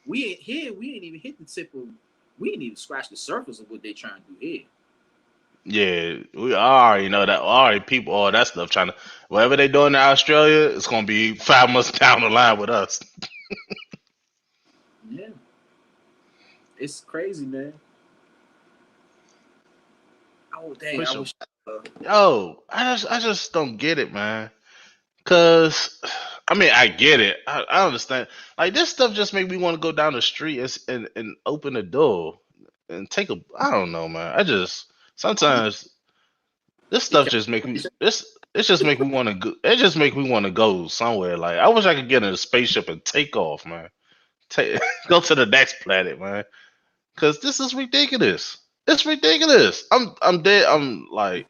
we ain't even hit the tip of. We ain't even scratched the surface of what they trying to do here. Yeah, we already know that. Already people, all that stuff trying to. Whatever they doing in Australia, it's gonna be 5 months down the line with us. Yeah, it's crazy, man. Oh damn! Yo, I just don't get it, man. Cause I mean, I get it. I understand. Like this stuff just make me want to go down the street and open the door and take a. I don't know, man. I just sometimes this It stuff kept, just make me this. It just make me want to go. It just make me want to go somewhere. Like I wish I could get in a spaceship and take off, man. Take go to the next planet, man. Cause this is ridiculous. It's ridiculous. I'm dead. I'm like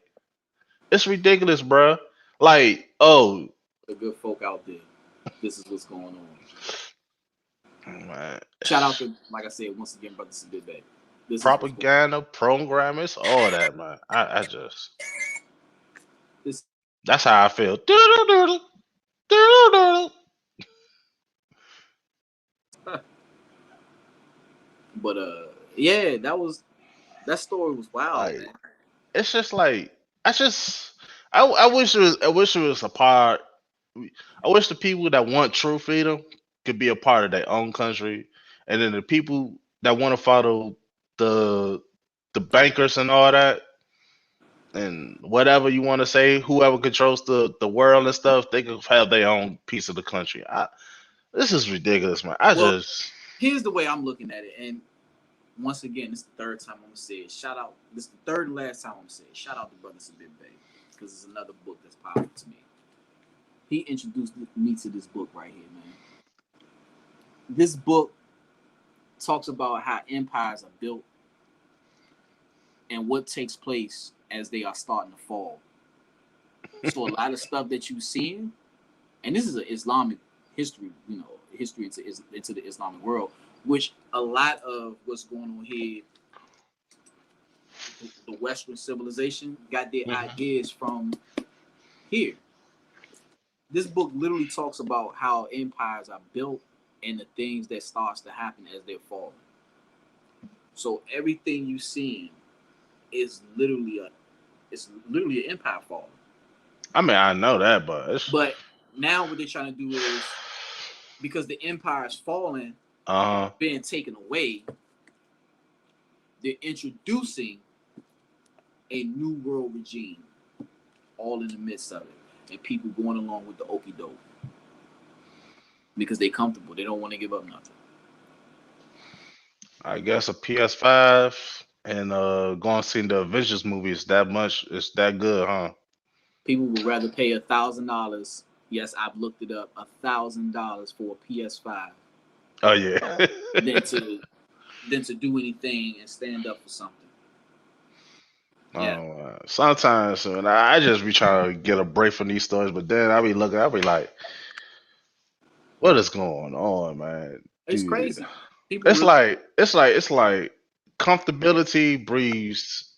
it's ridiculous, bruh. Like oh the good folk out there. This is what's going on. man. Shout out to, like I said, once again, Brother Sidibé. This is what's going on. Propaganda, programmers, all that, man. I just This, that's how I feel. Doodle-doodle, doodle-doodle. but yeah, that story was wild, Like man. it's just like I just I wish it was a part. I wish the people that want true freedom could be a part of their own country, and then the people that want to follow the the bankers and all that, and whatever you want to say, whoever controls the world and stuff, they could have their own piece of the country. This is ridiculous, man. I Well, just here's the way I'm looking at it, and once again, this is the third time I'm gonna say it. Shout out. This is the third and last time I'm gonna say it. Shout out to Brother Sidibé because it's another book that's powerful to me. He introduced me to this book right here, man. This book talks about how empires are built and what takes place as they are starting to fall. So a lot of stuff that you're seeing, and this is an Islamic history, history into the Islamic world, which a lot of what's going on here, the Western civilization got their ideas from here. This book literally talks about how empires are built and the things that starts to happen as they're falling. So everything you seeing is literally an empire falling. I mean I know that, but it's But now what they're trying to do is, because the empire is falling, being taken away, they're introducing a new world regime, all in the midst of it, and people going along with the okie doke because they're comfortable. They don't want to give up nothing. I guess a PS5 and going see the Avengers movie is that much. It's that good, huh? People would rather pay $1,000. Yes, I've looked it up. $1,000 for a PS5 Oh yeah. than to do anything and stand up for something. Yeah, Sometimes when I just be trying to get a break from these stories, but then I be looking, I be like, what is going on, man? it's Dude, crazy. People really, it's like comfortability breeds.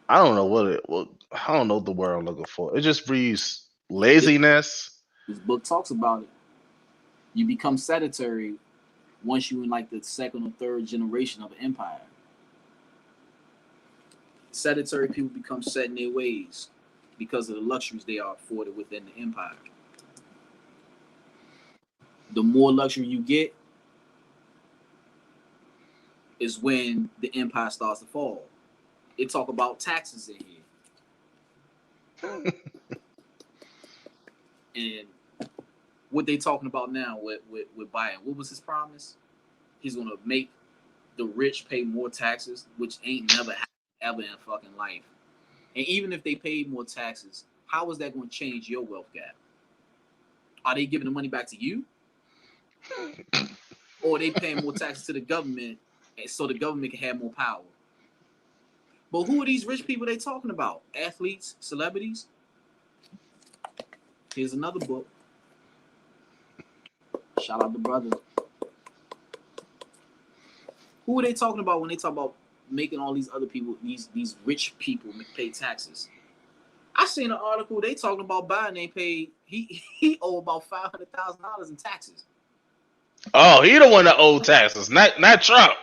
I don't know I don't know the word I'm looking for. It just breeds laziness. this book talks about it. You become sedentary once you in like the second or third generation of an empire. Sedentary people become set in their ways because of the luxuries they are afforded within the empire. The more luxury you get is when the empire starts to fall. They talk about taxes in here. And what they talking about now with Biden, what was his promise? He's gonna make the rich pay more taxes, which ain't never happened ever in fucking life. And even if they paid more taxes, how is that going to change your wealth gap? Are they giving the money back to you? Or are they paying more taxes to the government so the government can have more power? But who are these rich people they talking about? Athletes, celebrities? Here's another book. Shout out to brother. Who are they talking about when they talk about making all these other people, these rich people pay taxes? I seen an article they talking about Biden ain't paid. He owe about $500,000 in taxes. Oh, he the one that owed taxes, not Trump.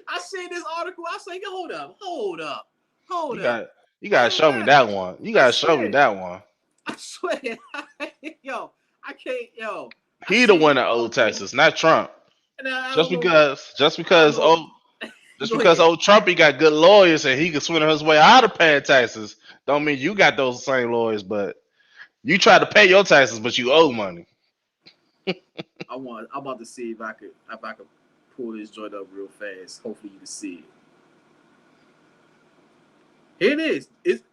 I seen this article. I say, hold up. You gotta show me that one. You gotta show me that one. I swear, yo, I can't, yo. He the one that owed taxes, not Trump. Now, Just because Just Go because ahead. old Trumpy got good lawyers and he can swindle his way out of paying taxes, don't mean you got those same lawyers. But you try to pay your taxes, but you owe money. I'm about to see if I could pull this joint up real fast. Hopefully you can see it. Here it is. It's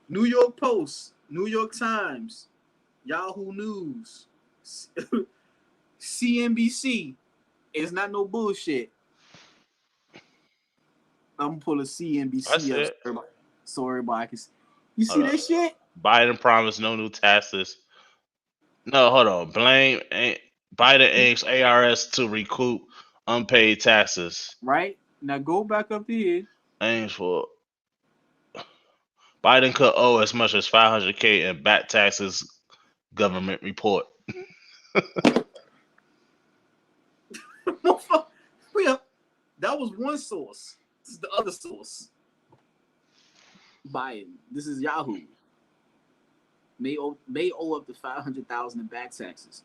New York Post, New York Times, Yahoo News, CNBC. It's not no bullshit. I'm gonna pull a That's CNBC up it. so everybody can see. You see Hold that up. shit? Biden promised no new taxes. No, hold on. Biden aims ARS to recoup unpaid taxes. Right? Now go back up to here. Aims for Biden could owe as much as 500K in back taxes. Government report. Yeah, that was one source. This is the other source. Biden. This is Yahoo. May owe up to 500,000 in back taxes.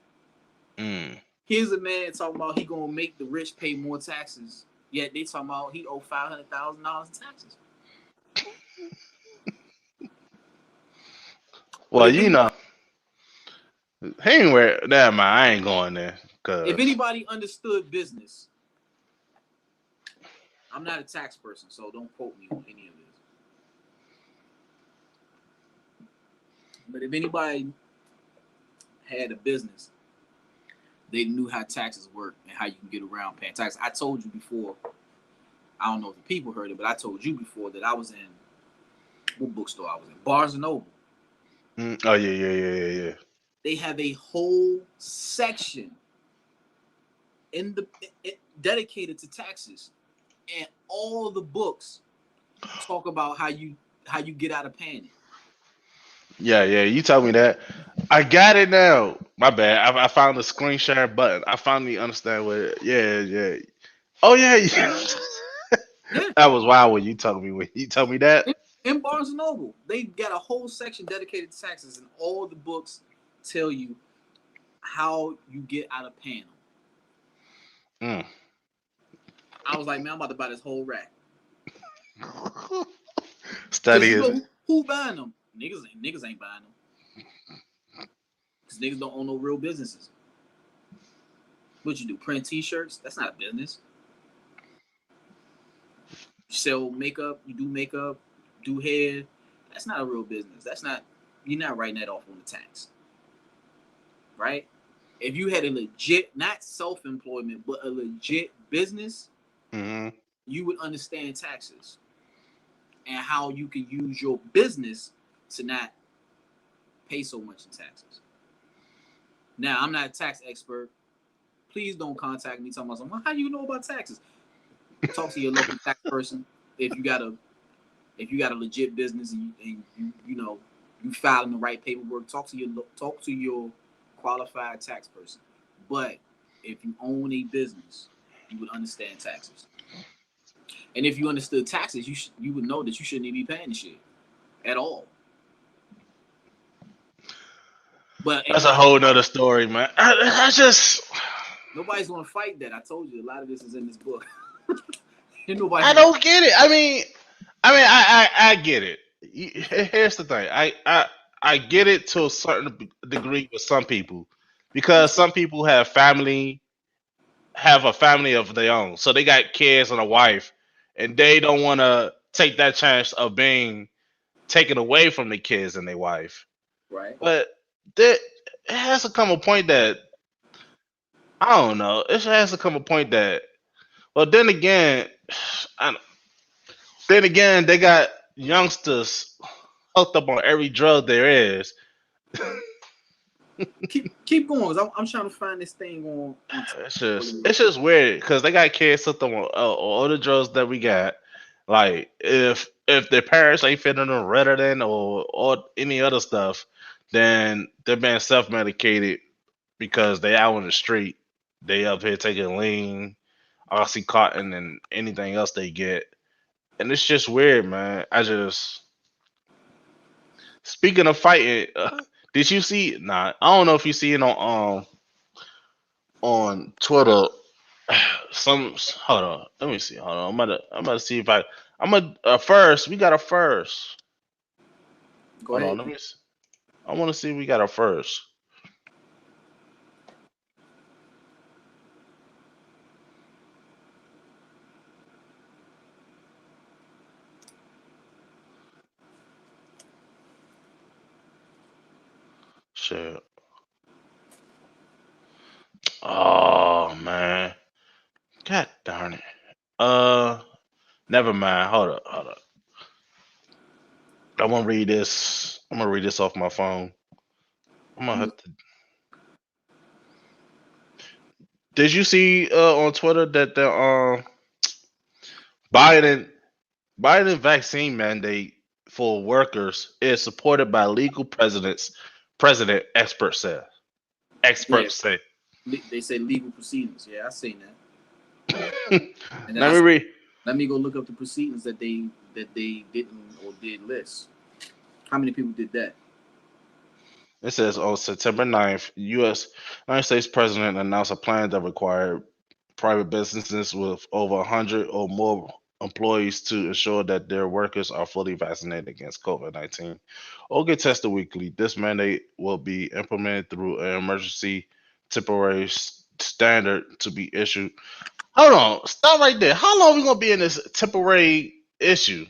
Mm. Here's a man talking about he gonna make the rich pay more taxes. Yet they talking about he owe $500,000 in taxes. But Well, you know, anywhere. Damn, man, I ain't going there. if Cause anybody understood business, I'm not a tax person, so don't quote me on any of this. But if anybody had a business, they knew how taxes work and how you can get around paying taxes. I told you before. I don't know if the people heard it, but I told you before that I was in what bookstore I was in, Barnes and Noble. oh yeah. They have a whole section dedicated to taxes, and all the books talk about how you get out of paying it. Yeah. You told me that. I got it now. My bad. I found the screen share button. I finally understand what. Yeah. Oh yeah. Yeah, That was wild when you told me that. in Barnes and Noble, they got a whole section dedicated to taxes, and all the books tell you how you get out of paying them. Mm. I was like, man, I'm about to buy this whole rack. Because Study you is. know who buying them? Niggas ain't buying them. Because niggas don't own no real businesses. What you do? Print T-shirts? That's not a business. You sell makeup. You do makeup. Do hair. That's not a real business. That's not. You're not writing that off on the tax, right? If you had a legit, not self-employment, but a legit business, Mm-hmm. you would understand taxes and how you can use your business to not pay so much in taxes. Now, I'm not a tax expert. Please don't contact me talking about something. Well, how do you know about taxes? Talk to your local tax person. If you got a legit business and you know you filing the right paperwork, talk to your qualified tax person. But if you own a business, you would understand taxes. And if you understood taxes, you would know that you shouldn't even be paying the shit at all. But That's a whole nother story, man. I just. nobody's gonna fight that. I told you a lot of this is in this book. And nobody's I gonna. don't get it. I get it. Here's the thing. I get it to a certain degree with some people because some people have a family of their own, so they got kids and a wife, and they don't want to take that chance of being taken away from the kids and their wife. Right. But it has to come a point that I don't know. It has to come a point that. Well, then again, I, they got youngsters hooked up on every drug there is. Keep going. I'm trying to find this thing on. It's just weird because they got kids hooked up on all the drugs that we got. Like if their parents ain't feeding them Ritalin or any other stuff, then they're being self medicated because they out on the street. They up here taking lean, oxycontin, and anything else they get, and it's just weird, man. Speaking of fighting, did you see? Nah, I don't know if you see it on Twitter. Hold on. Let me see. Hold on. I'm about to see if I'm a first. We got a first. Go Hold ahead. on. Let me see. I want to see if we got a first. Shit. Oh man. God darn it. Never mind. Hold up. Hold up. I want to read this. I'm gonna read this off my phone. I'm gonna have to. Did you see on Twitter that the Biden Biden vaccine mandate for workers is supported by legal president experts say. Yeah, Experts say. they say legal proceedings. Yeah, I seen that. And then Let me read. let me go look up the proceedings that they didn't or did list. How many people did that? It says on September 9th, United States President announced a plan that required private businesses with over 100 or more employees to ensure that their workers are fully vaccinated against COVID-19 or get tested weekly. This mandate will be implemented through an emergency temporary standard to be issued. Hold on, stop right there. How long are we gonna be in this temporary issue?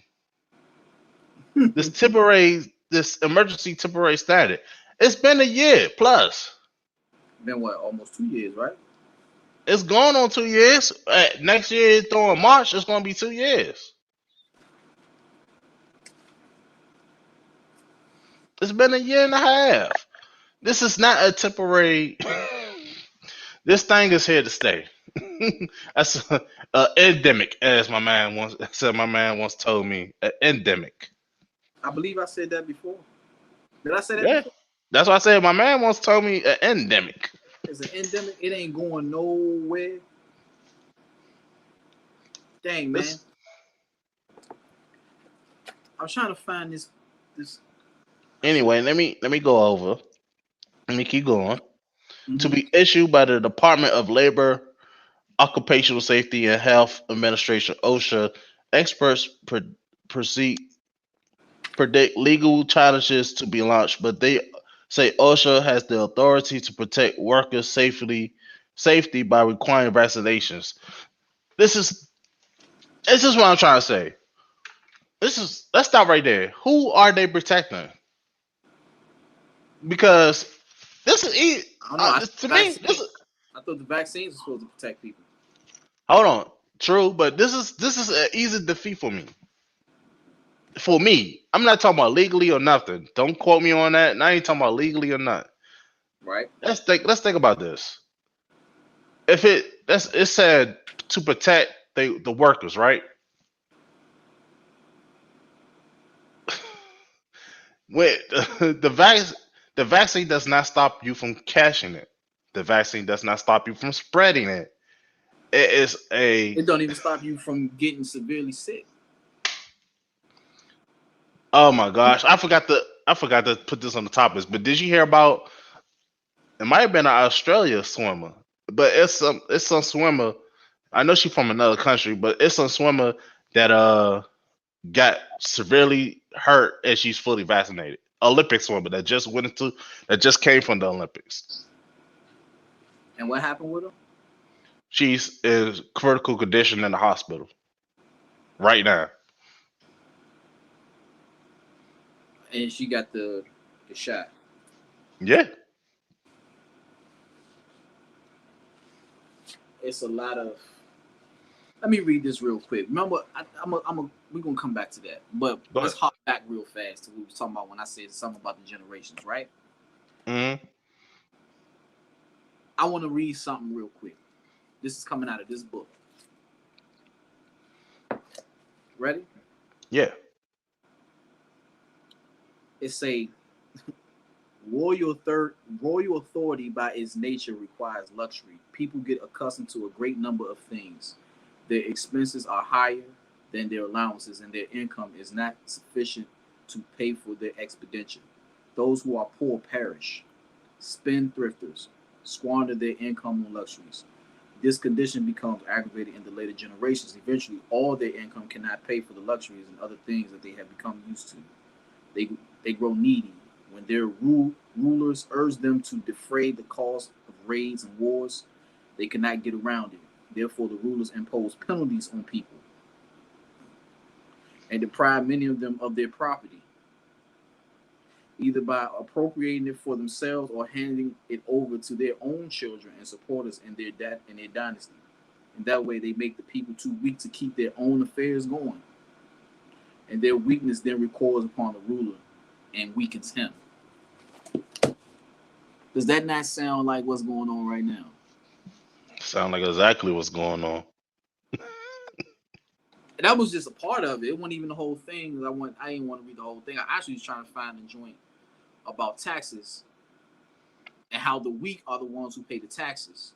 This emergency temporary standard. It's been a year plus. Been what? Almost 2 years, right? It's going on 2 years. Next year, during March, it's going to be 2 years. It's been a year and a half. This is not a temporary. This thing is here to stay. That's a endemic, as my man once said. My man once told me, an endemic. I believe I said that before. Did I say that Yeah, before? that's why I said my man once told me an endemic. It's an endemic. It ain't going nowhere. Dang, man. This I'm trying to find this. anyway. Let me go over. Let me keep going. To Mm-hmm. be issued by the Department of Labor, Occupational Safety and Health Administration (OSHA), experts proceed predict legal challenges to be launched, but they say OSHA has the authority to protect workers' safety by requiring vaccinations. This is this is what I'm trying to say. Let's stop right there. Who are they protecting? Because this is I don't know. to me. I thought the vaccines were supposed to protect people. Hold on, true, but this is an easy defeat for me. For me, I'm not talking about legally or nothing. Don't quote me on that. And I ain't talking about legally or not. Right? Let's think about this. If it said to protect the workers, right? When the vaccine does not stop you from catching it. The vaccine does not stop you from spreading it. It is a It don't even stop you from getting severely sick. oh my gosh, I forgot to put this on the topics. But did you hear about? It might have been an Australia swimmer, but it's some swimmer. I know she's from another country, but it's some swimmer that got severely hurt and she's fully vaccinated. Olympic swimmer that just came from the Olympics. And what happened with her? She's in critical condition in the hospital right now. And she got the shot. Yeah. It's a lot of. Let me read this real quick. Remember, we're gonna come back to that, but Go let's ahead. hop back real fast to what we were talking about when I said something about the generations, right? Hmm. I want to read something real quick. This is coming out of this book. Ready? Yeah. It's a royal authority by its nature requires luxury. People get accustomed to a great number of things. Their expenses are higher than their allowances, and their income is not sufficient to pay for their expedition. Those who are poor perish. Spendthrifters squander their income on luxuries. This condition becomes aggravated in the later generations. Eventually, all their income cannot pay for the luxuries and other things that they have become used to. They, they grow needy. When their rulers urge them to defray the cost of raids and wars, they cannot get around it. Therefore, the rulers impose penalties on people and deprive many of them of their property, either by appropriating it for themselves or handing it over to their own children and supporters in their dynasty. And that way, they make the people too weak to keep their own affairs going. And their weakness then recoils upon the ruler and weakens him. Does that not sound like what's going on right now? Sound like exactly what's going on. And that was just a part of it. It wasn't even the whole thing. I didn't want to read the whole thing. I actually was trying to find a joint about taxes and how the weak are the ones who pay the taxes.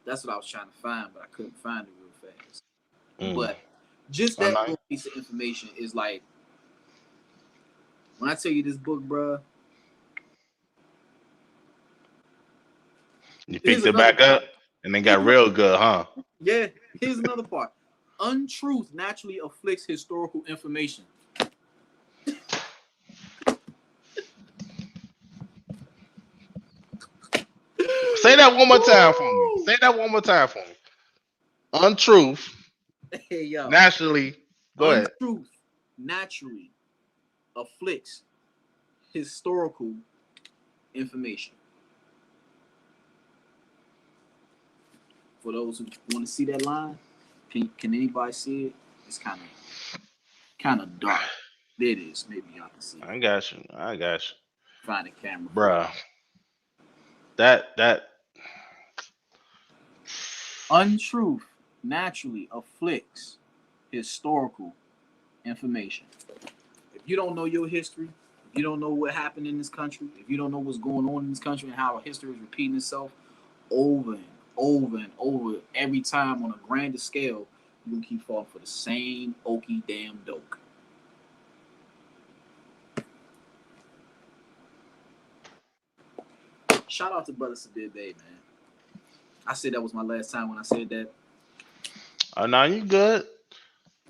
That's what I was trying to find, but I couldn't find it real fast. But just that little piece of information is like, when I tell you this book, bruh, you picked it back up and then got real good, huh? Yeah. Here's another part. Untruth naturally afflicts historical information. Say that one more time for me. Say that one more time for me. Untruth. Hey, yo. Naturally. Go ahead. Untruth naturally afflicts historical information. For those who want to see that line, can anybody see it? It's kind of dark. There it is. Maybe y'all can see it. I got you. Find the camera, bruh. That untruth naturally afflicts historical information. If you don't know your history, if you don't know what happened in this country, if you don't know what's going on in this country and how history is repeating itself over and over and over every time on a grander scale, you're gonna keep falling for the same okie damn doke. Shout out to Brother Sabir Bay, man. I said that was my last time when I said that. Now you good.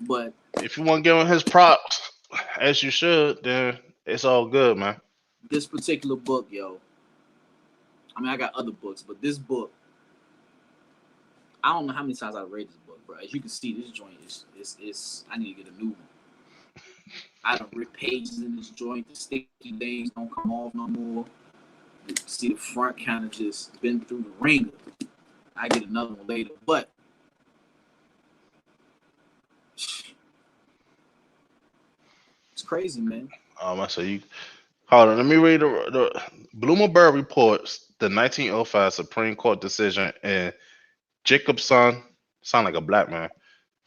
But if you want to give him his props, as you should, then it's all good, man. This particular book, yo. I mean, I got other books, but this book, I don't know how many times I've read this book, bro. As you can see, this joint is I need to get a new one. I don't rip pages in this joint. The sticky things don't come off no more. You see the front kind of just been through the ringer. I get another one later, but it's crazy, man. I say you. Hold on, let me read the Bloomberg reports the 1905 Supreme Court decision in Jacobson, sound like a black man,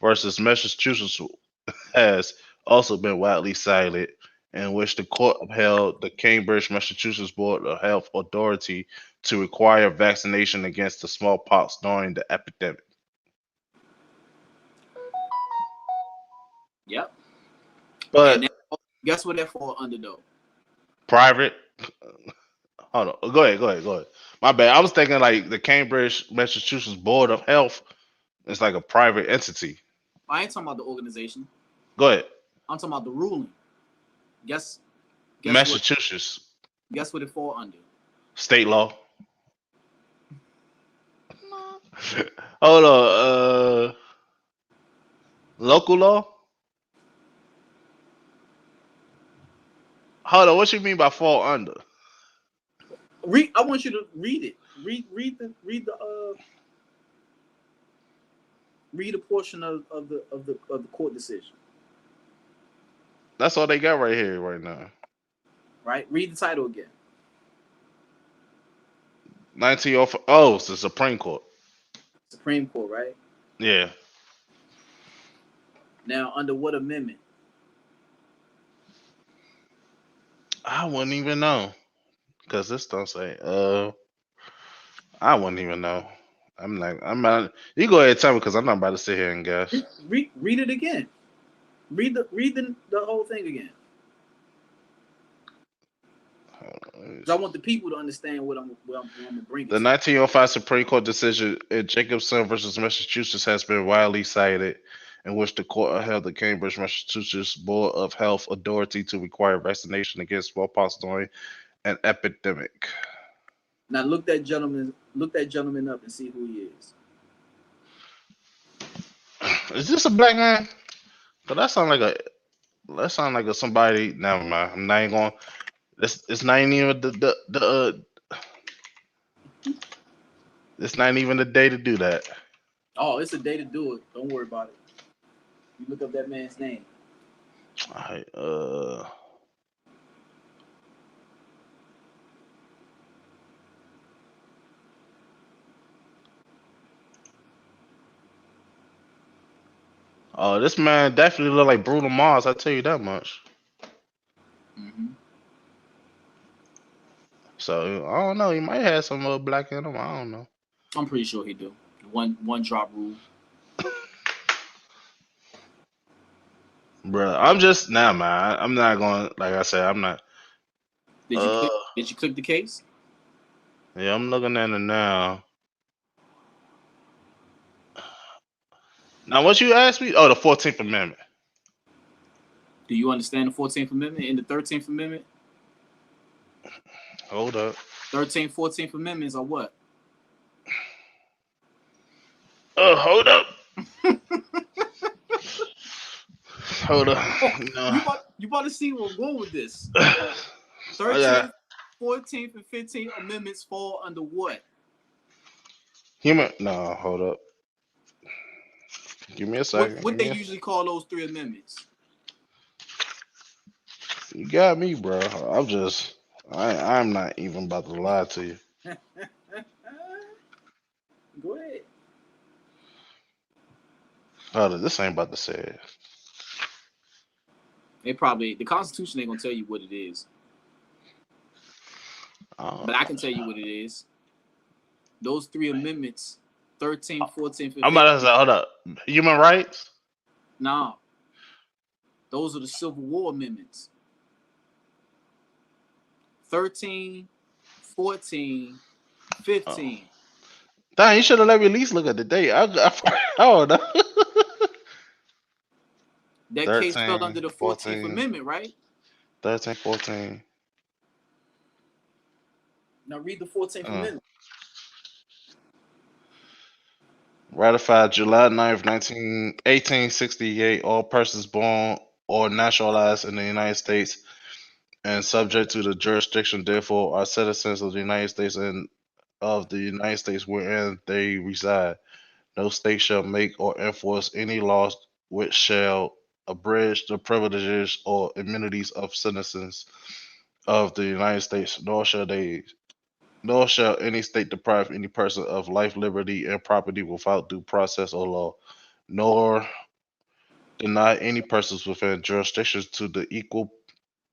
versus Massachusetts has also been widely cited, in which the court upheld the Cambridge, Massachusetts Board of Health Authority to require vaccination against the smallpox during the epidemic. Yep. But guess what that fall under though? Private. Hold on. Go ahead. My bad. I was thinking like the Cambridge, Massachusetts Board of Health is like a private entity. I ain't talking about the organization. Go ahead. I'm talking about the ruling. Guess Massachusetts. Guess what it fall under? State law. Hold on. Local law. Hold on. What you mean by fall under? I want you to read it. Read a portion of the court decision. That's all they got right here right now. Right? Read the title again. 1905. Oh, it's the Supreme Court. Supreme Court, right? Yeah. Now, under what amendment? I wouldn't even know. Because this don't say. I wouldn't even know. I'm not. You go ahead and tell me because I'm not about to sit here and guess. Read it again. Read the whole thing again. Because I want the people to understand what I'm bringing. The 1905 Supreme Court decision in Jacobson versus Massachusetts has been widely cited, in which the court upheld the Cambridge, Massachusetts Board of Health authority to require vaccination against smallpox during an epidemic. Now look that gentleman up and see who he is. Is this a black man? But that sound like a somebody. Never mind. I'm not even going. It's not even it's not even the day to do that. Oh, it's a day to do it. Don't worry about it. You look up that man's name. All right. Oh, this man definitely look like Bruno Mars. I tell you that much. Mm-hmm. So I don't know. He might have some black in him. I don't know. I'm pretty sure he do. One drop rule. Bro, I'm just man. I'm not going. Like I said, I'm not. Did you click the case? Yeah, I'm looking at it now. Now, what you asked me? Oh, the 14th Amendment. Do you understand the 14th Amendment and the 13th Amendment? Hold up. 13th, 14th Amendments are what? Hold up. Hold up. No. You about to see where we're going with this. 13th, 14th, and 15th Amendments fall under what? No, hold up. Give me a second. What they usually call those three amendments? You got me, bro. I'm not even about to lie to you. Go ahead. Hold up, this ain't about to say it. The Constitution ain't gonna tell you what it is. But I can tell you what it is. Those three amendments, 13, 14, 15. I'm about to say, hold up. Human rights? Nah. Those are the Civil War amendments. 13, 14, 15. Dang, you should have let me at least look at the date. I don't know. That 13, case fell under the 14th 14, Amendment, right? 13, 14. Now read the 14th Amendment. Ratified July 9th, 1868. All persons born or naturalized in the United States and subject to the jurisdiction, therefore, are citizens of the United States and of the United States wherein they reside. No state shall make or enforce any laws which shall abridge the privileges or immunities of citizens of the United States, nor shall any state deprive any person of life, liberty, and property without due process or law, nor deny any persons within jurisdictions to the equal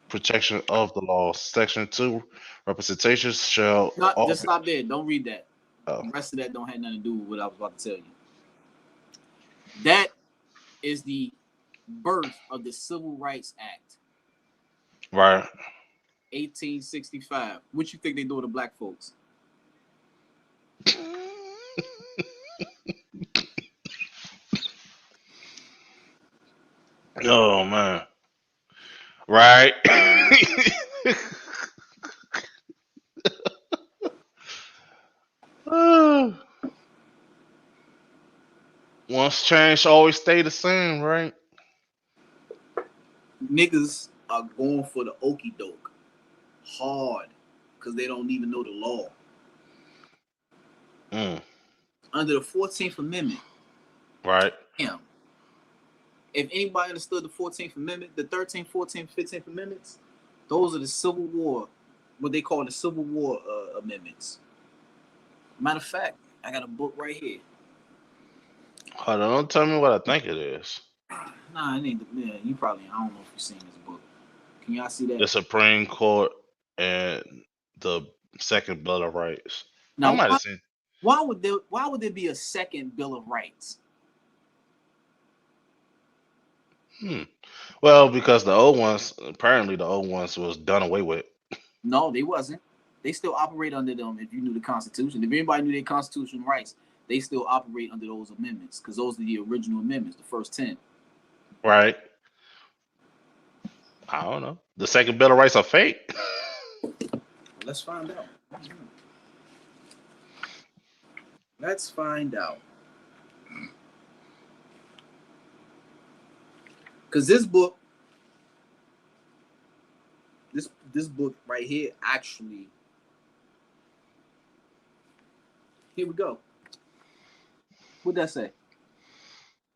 protection of the law. Section 2, representations shall... Just stop there. Don't read that. Oh. The rest of that don't have nothing to do with what I was about to tell you. That is the birth of the Civil Rights Act. Right. 1865. What you think they do to black folks? Oh, man. Right. Once change, always stay the same, right? Niggas are going for the okie doke hard because they don't even know the law. Under the 14th Amendment. Right. Damn. If anybody understood the 14th Amendment, the 13th, 14th, 15th Amendments, those are the Civil War, what they call the Civil War amendments. Matter of fact, I got a book right here. Hold on, don't tell me what I think it is. Nah, it ain't. Yeah, you probably. I don't know if you've seen this book. Can y'all see that? The Supreme Court and the Second Bill of Rights. Now, I might have seen. Why would there be a second Bill of Rights? Well, because the old ones was done away with. No, they wasn't. They still operate under them. If you knew the Constitution, if anybody knew their constitutional rights, they still operate under those amendments because those are the original amendments, the first 10. Right. I don't know. The second Bill of Rights are fake. Let's find out. Let's find out. Because this book right here actually. Here we go. What'd that say?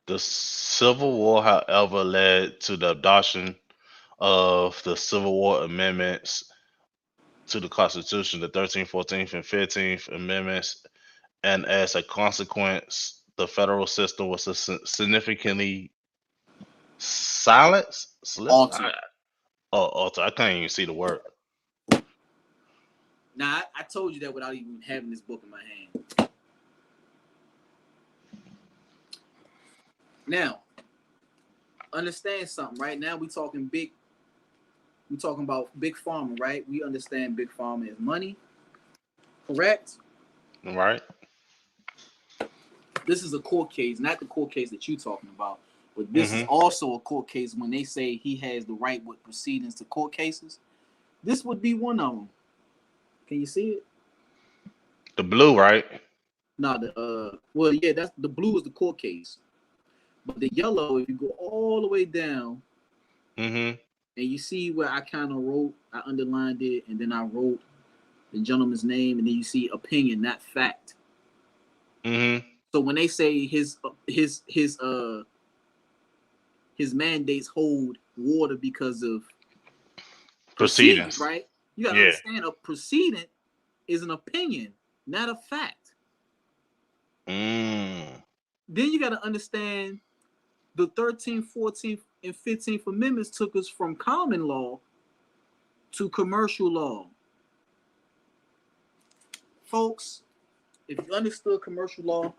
The Civil War, however, led to the adoption of the Civil War amendments to the Constitution, the 13th, 14th, and 15th Amendments, and as a consequence, the federal system was significantly silenced. Altered. Altered. I can't even see the word. Now, I told you that without even having this book in my hand. Now, understand something. Right now, we talking about big pharma, right? We understand big pharma is money, correct? Right. This is a court case, not the court case that you're talking about, but this is also a court case. When they say he has the right with proceedings to court cases, this would be one of them. Can you see it? The blue, right? No, that's the blue is the court case, but the yellow, if you go all the way down, and you see where I kind of wrote, I underlined it, and then I wrote the gentleman's name, and then you see opinion, not fact. So when they say his mandates hold water because of proceedings, right? You gotta understand a proceeding is an opinion, not a fact. Then you gotta understand the 13th, 14th, and 15th Amendments took us from common law to commercial law. Folks, if you understood commercial law,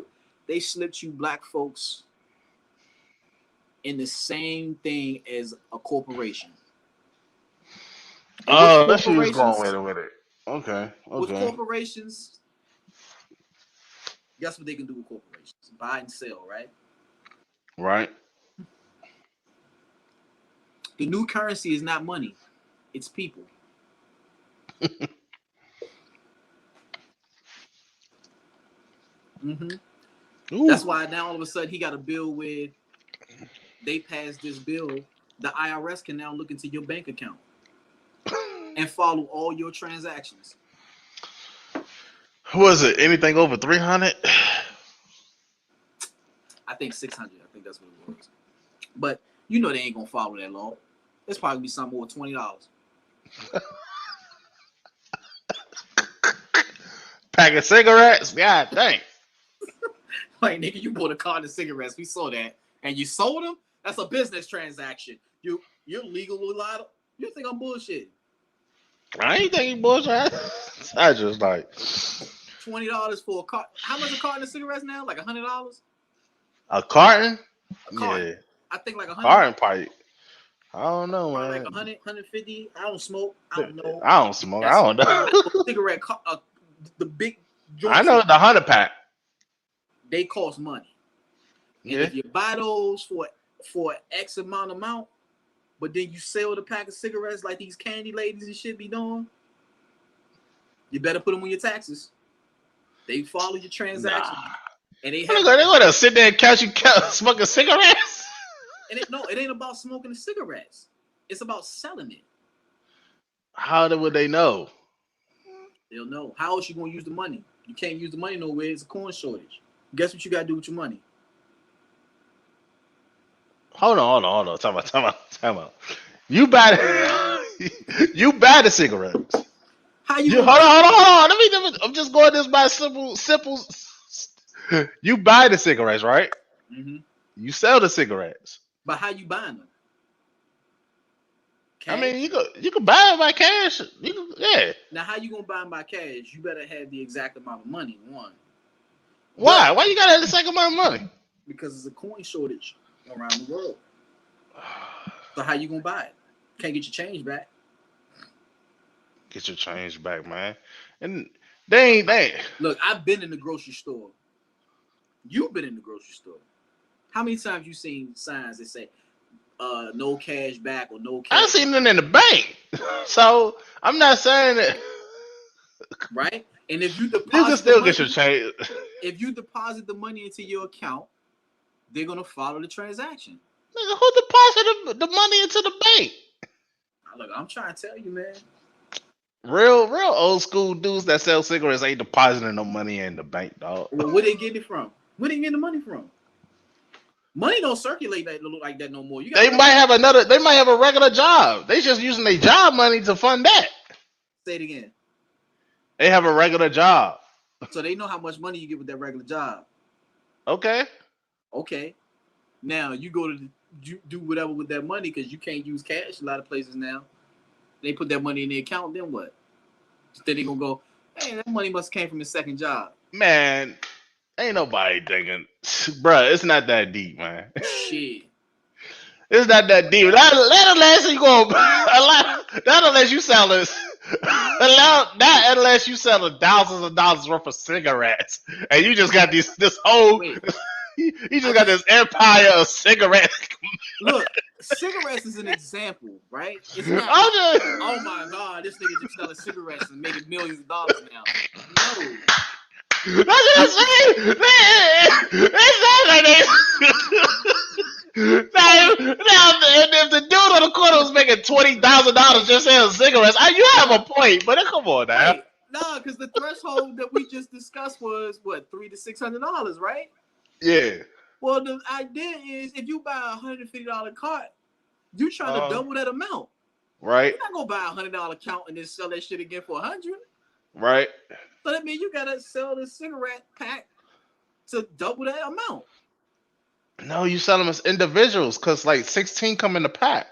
they slipped you black folks in the same thing as a corporation. Oh, that's what you was going with it. Okay. With corporations, guess what they can do with corporations? Buy and sell, right? Right. The new currency is not money. It's people. That's why now all of a sudden he got a bill where they passed this bill. The IRS can now look into your bank account and follow all your transactions. Was it anything over 300? I think 600. I think that's what it was. But you know they ain't gonna follow that law. It's probably be something more $20. Pack of cigarettes? God dang. Like, nigga, you bought a carton of cigarettes. We saw that. And you sold them? That's a business transaction. You're legal with a lot of... You think I'm bullshitting? I ain't thinking bullshit. I just like... $20 for a carton. How much a carton of cigarettes now? Like $100? A carton? A carton. Yeah. I think like $100. Carton pipe. I don't know, man. Like 100, 150. I don't smoke. I don't know. I don't smoke. I don't know. Cigarette, the big joints. I know the 100 pack. They cost money. And if you buy those for X amount, but then you sell the pack of cigarettes like these candy ladies and shit be doing, you better put them on your taxes. They follow your transactions. And they're gonna sit there and catch you smoking cigarettes. And it ain't about smoking the cigarettes. It's about selling it. How would they know? They'll know. How else you gonna use the money? You can't use the money nowhere. It's a corn shortage. Guess what you gotta do with your money? Hold on. Time out. You buy the cigarettes. How you? Hold on. Let me. I'm just going this by simple. You buy the cigarettes, right? You sell the cigarettes. But how you buying them? Cash? I mean, you could buy them by cash. Now, how you gonna buy them by cash? You better have the exact amount of money. One. Why? Why you gotta have the exact amount of money? Because there's a coin shortage around the world. So how you gonna buy it? Can't get your change back. Get your change back, man. And they Look, I've been in the grocery store. You've been in the grocery store. How many times you seen signs that say no cash back or no cash? I seen it in the bank. So I'm not saying that. Right? And if you You can deposit still the get your money, change. if you deposit the money into your account, they're gonna follow the transaction. Nigga, who deposited the money into the bank? Look, I'm trying to tell you, man. Real old school dudes that sell cigarettes ain't depositing no money in the bank, dog. Well, where they get it from? Where they get the money from? Money don't circulate like that no more. They might have a regular job. They just using their job money to fund that. Say it again. They have a regular job. So they know how much money you get with that regular job. Okay. Now you go to do whatever with that money because you can't use cash a lot of places now. They put that money in the account, then what? Then they gonna go, hey, that money must have came from his second job. Man, ain't nobody thinking, bruh, it's not that deep, man. Shit. It's not that deep. That unless you go, that unless you selling, that unless you selling thousands of dollars worth of cigarettes, and you just got this whole, you just got this empire of cigarettes. Look, cigarettes is an example, right? It's not. Oh my God, this nigga just selling cigarettes and making millions of dollars now. No. That's what I'm saying. It's not like now, if the dude on the corner was making $20,000 just selling cigarettes, you have a point, but come on now. Wait, no, because the threshold that we just discussed was what, $300 to $600, right? Yeah. Well, the idea is if you buy a $150 cart, you trying to double that amount, right? You're not gonna buy $100 count and then sell that shit again for $100, right? So that means you gotta sell the cigarette pack to double that amount. No, you sell them as individuals because like 16 come in the pack.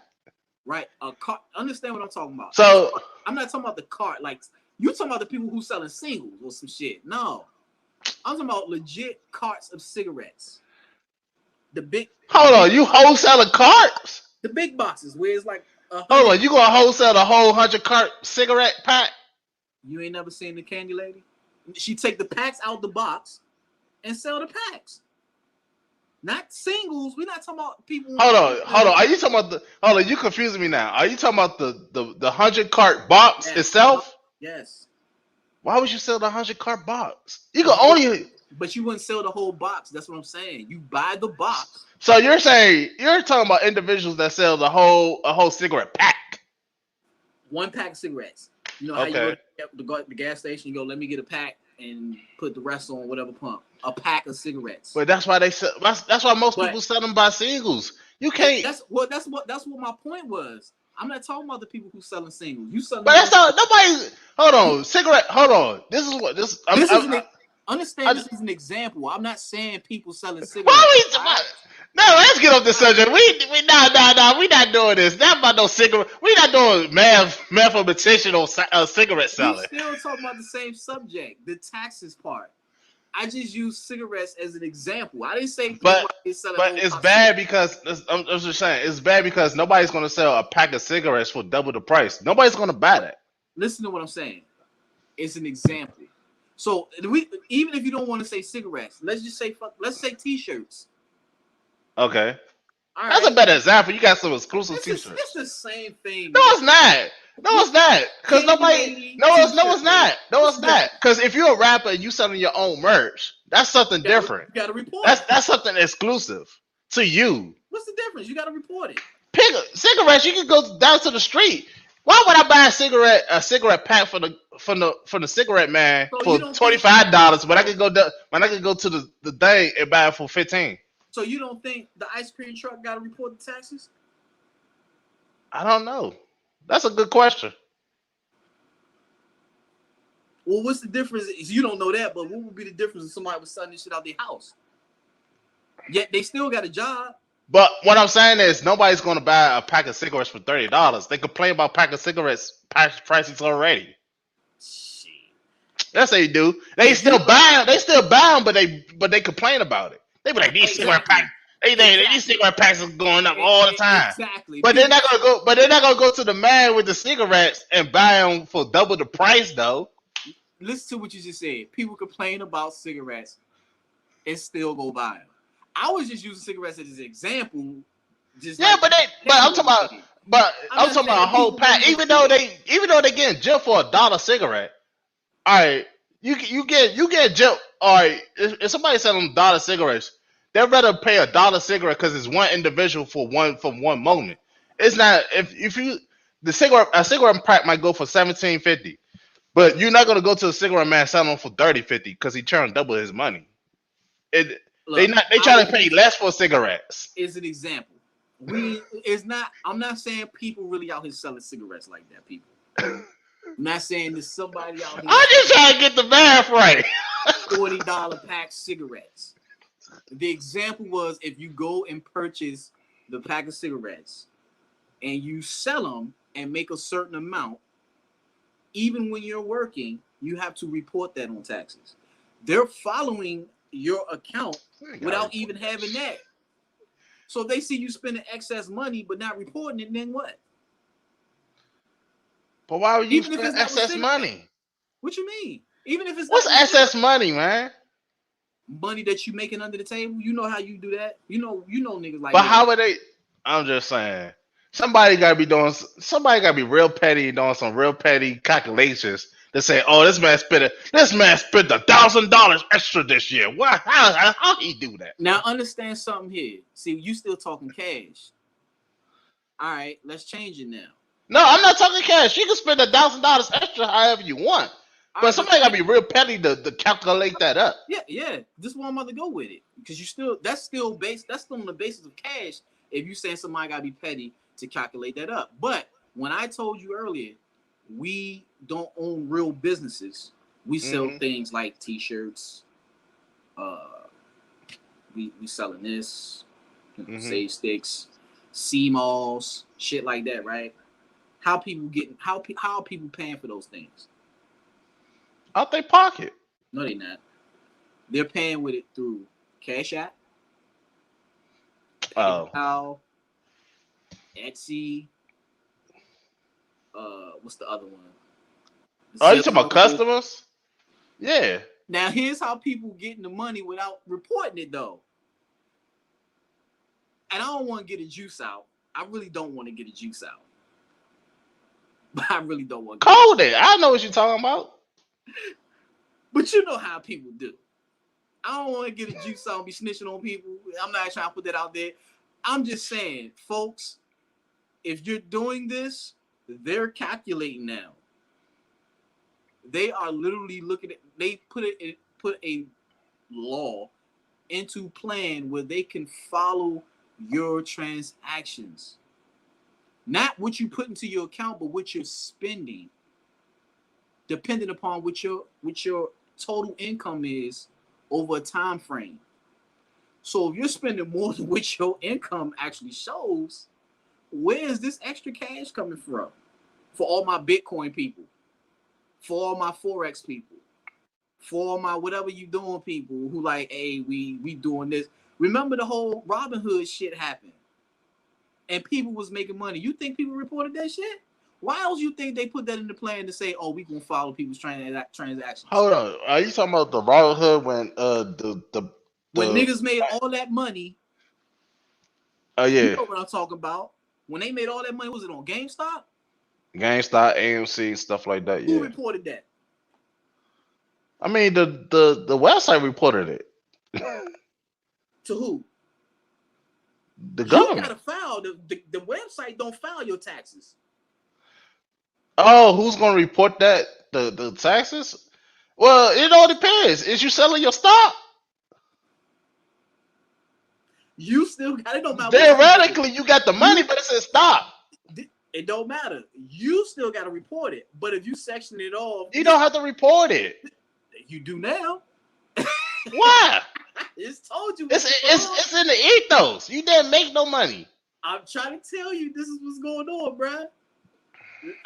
Right, a cart. Understand what I'm talking about? So I'm not talking about the cart. Like you talking about the people who selling singles or some shit. No, I'm talking about legit carts of cigarettes. The big. Hold on, you wholesaling carts? The big boxes where it's like. Hold on, you gonna wholesale the whole 100 cart cigarette pack? You ain't never seen the candy lady? She take the packs out the box and sell the packs. Not singles. We're not talking about people. Hold on. Are you talking about hold on, you confusing me now. Are you talking about the 100 cart box itself? Yes. Why would you sell the 100 cart box? You can only. But you wouldn't sell the whole box. That's what I'm saying. You buy the box. So you're talking about individuals that sell a whole cigarette pack. One pack of cigarettes. You know how you go to the gas station, you go, let me get a pack and put the rest on whatever pump. A pack of cigarettes. But that's why that's why most people sell them by singles. You can't. That's what my point was. I'm not talking about the people who selling singles. You selling. But that's not nobody. Hold on, cigarette. Hold on. This is what this. Understand, this is an example. I'm not saying people selling cigarettes. No, let's get off the subject. We not doing this. Not about no cigarette. We not doing mathematician or cigarette selling. We still talking about the same subject, the taxes part. I just use cigarettes as an example. I didn't say. But it's bad because I'm just saying it's bad because nobody's gonna sell a pack of cigarettes for double the price. Nobody's gonna buy that. Listen to what I'm saying. It's an example. So even if you don't want to say cigarettes, let's say T-shirts. Okay. That's a better example. You got some exclusive T-shirts. It's the same thing. No, it's not. No, it's not. Because nobody. No, it's not. No, it's not. Because if you're a rapper and you selling your own merch, that's something different. You gotta report. That's something exclusive to you. What's the difference? You gotta report it. Cigarettes. You can go down to the street. Why would I buy a cigarette pack from the cigarette man for $25 when I could go to the thing and buy it for $15? So you don't think the ice cream truck got to report the taxes? I don't know. That's a good question. Well, what's the difference? You don't know that, but what would be the difference if somebody was selling this shit out their house? Yet they still got a job. But what I'm saying is nobody's going to buy a pack of cigarettes for $30. They complain about pack of cigarettes prices already. Shit. That's what they do. They still buy them, but they complain about it. They be like, these cigarette pack These cigarette packs are going up all the time. Exactly. But they're not gonna go. But they're not gonna go to the man with the cigarettes and buy them for double the price, though. Listen to what you just said. People complain about cigarettes and still go buy them. I was just using cigarettes as an example. But I'm talking about a whole pack. Even though they getting jail for $1 cigarette. All right, you get jail. All right, if somebody selling $1 cigarettes, they'd rather pay $1 cigarette because it's one individual for one moment. It's not if you a cigarette pack might go for $17.50, but you're not gonna go to a cigarette man selling them for $30.50 because he trying to double his money. They trying to pay less for cigarettes. Is an example. I'm not saying people really out here selling cigarettes like that. People. I'm not saying there's somebody out here. I'm just trying to get the math right. $40 pack cigarettes. The example was if you go and purchase the pack of cigarettes and you sell them and make a certain amount, even when you're working, you have to report that on taxes. They're following your account without even having that. So if they see you spending excess money but not reporting it, then what? But why would you spend excess money? What you mean? Even if it's what's excess money, man? Money that you making under the table. You know how you do that. You know niggas like. But how would they? I'm just saying. Somebody gotta be real petty, doing some real petty calculations to say, oh, this man spent $1,000 extra this year. What? How he do that? Now understand something here. See, you still talking cash. All right, let's change it now. No, I'm not talking cash. You can spend $1,000 extra however you want. But somebody gotta be real petty to calculate that up. Yeah. This is why I'm about to go with it. Because that's still on the basis of cash. If you saying somebody gotta be petty to calculate that up. But when I told you earlier, we don't own real businesses. We sell things like t-shirts. We selling this, save sticks, sea malls, shit like that, right? How are people paying for those things? Out their pocket. No, they're not. They're paying with it through Cash App, PayPal, Etsy. What's the other one? You talking about customers? Yeah. Now here's how people getting the money without reporting it though. And I don't want to get a juice out. I really don't want to get a juice out. But I really don't want to. Code it. I know what you're talking about. But you know how people do. I don't want to get a juice out and be snitching on people. I'm not trying to put that out there. I'm just saying, folks, if you're doing this, they're calculating now. They are literally looking at. They put a law into plan where they can follow your transactions, not what you put into your account, but what you're spending, depending upon what your total income is over a time frame. So if you're spending more than what your income actually shows, where is this extra cash coming from? For all my Bitcoin people, for all my Forex people, for all my whatever you doing people who like, hey, we doing this. Remember the whole Robin Hood shit happened, and people was making money. You think people reported that shit? Why else you think they put that in the plan to say, oh, we gonna follow people's transactions? Hold on, are you talking about the Robin Hood when when niggas made all that money? Oh yeah, you know what I'm talking about. When they made all that money, was it on GameStop? GameStop, AMC, stuff like that. Who reported that? I mean, the website reported it. To who? The government. You gotta file. The website don't file your taxes. Oh, who's gonna report that? The taxes? Well, it all depends. Is you selling your stock? You still got it. Don't matter. Theoretically, you got the money, but it says stop. It don't matter. You still got to report it. But if you section it off, you don't have to report it. You do now. Why? It's told you. It's in the ethos. You didn't make no money. I'm trying to tell you, this is what's going on, bruh.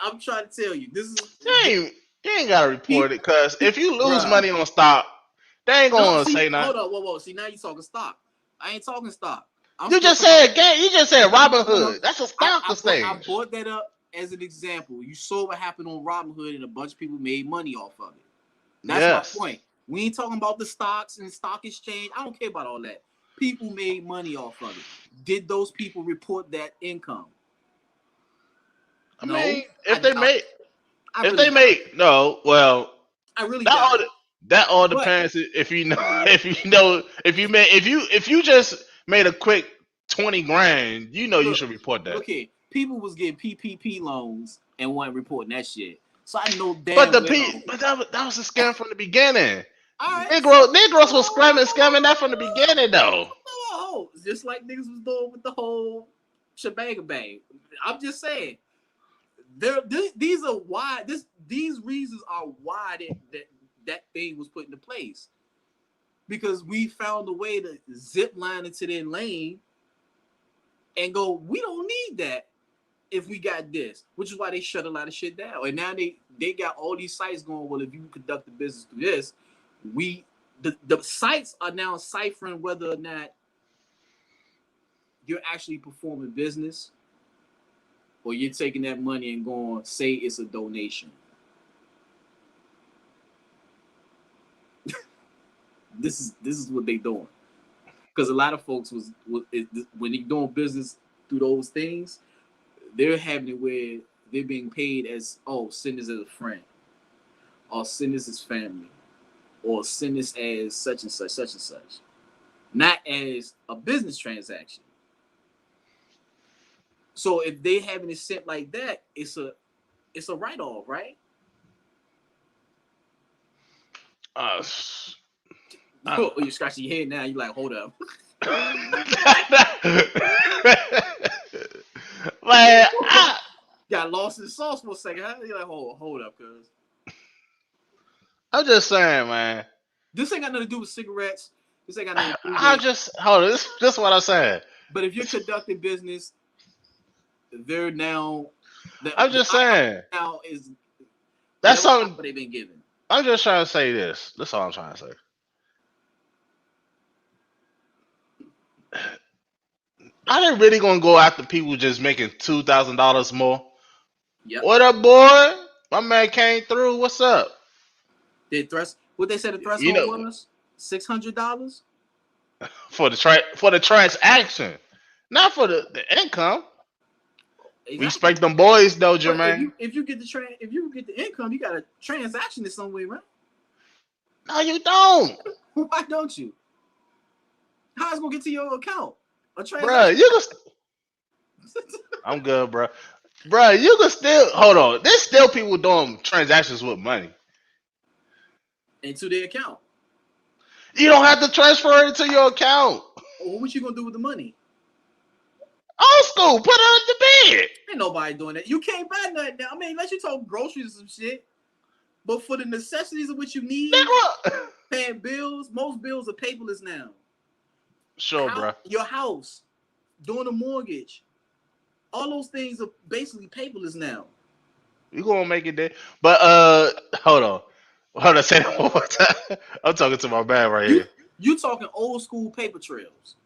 I'm trying to tell you, this is. You ain't gotta report it, cause if you lose money on stock, they ain't gonna say nothing. Hold on, whoa. See, now you talking stock. I ain't talking stock. You just said game. You just said Robinhood. That's a stock exchange. I brought that up as an example. You saw what happened on Robinhood, and a bunch of people made money off of it. That's my point. We ain't talking about the stocks and stock exchange. I don't care about all that. People made money off of it. Did those people report that income? I mean, if they made, I really doubt it. That all depends if you just made a quick 20 grand, you should report that. Okay, people was getting PPP loans and weren't reporting that shit. So I know damn but that was a scam from the beginning. Right. Negroes was scamming that from the beginning though. Just like niggas was doing with the whole shebang bang. I'm just saying. These are why these reasons are why that thing was put into place, because we found a way to zip line into their lane and go, we don't need that if we got this, which is why they shut a lot of shit down. And now they got all these sites going, well, if you conduct the business through this, the sites are now ciphering whether or not you're actually performing business, or you're taking that money and going, say it's a donation. This is what they doing. Because a lot of folks when they doing business through those things, they're having it where they're being paid as, send this as a friend, or send this as family, or send this as such and such, not as a business transaction. So if they having it sent like that, it's a write-off, right? You're scratching your head now. You're like, hold up. Man, got lost in the sauce for a second. Huh? You're like, hold up, cuz. I'm just saying, man. This ain't got nothing to do with cigarettes. This ain't got nothing to do with hold on. This is what I'm saying. But if you're conducting business, they're now. I'm just saying. Now is that's something they've been given. I'm just trying to say this. That's all I'm trying to say. Are they really gonna go after people just making $2,000 more? Yep. What up, boy? My man came through. What's up? What they said the threshold was? $600 for the transaction, not for the income. Exactly. Respect them boys though, Jermaine. If you get the income, you got a transaction in some way, right? No, you don't. Why don't you? How's it gonna get to your account? Bro, I'm good, bro. Bro, you can still hold on. There's still people doing transactions with money into their account. You don't have to transfer it to your account. Well, what you gonna do with the money? Old school, put it under the bed. Ain't nobody doing that. You can't buy nothing now. I mean, unless you talk groceries or some shit. But for the necessities of what you need, paying bills, most bills are paperless now. Sure, bro. Your house, doing a mortgage, all those things are basically paperless now. You gonna make it there? But hold on, say that one more time. I'm talking to my man right here. You talking old school paper trails?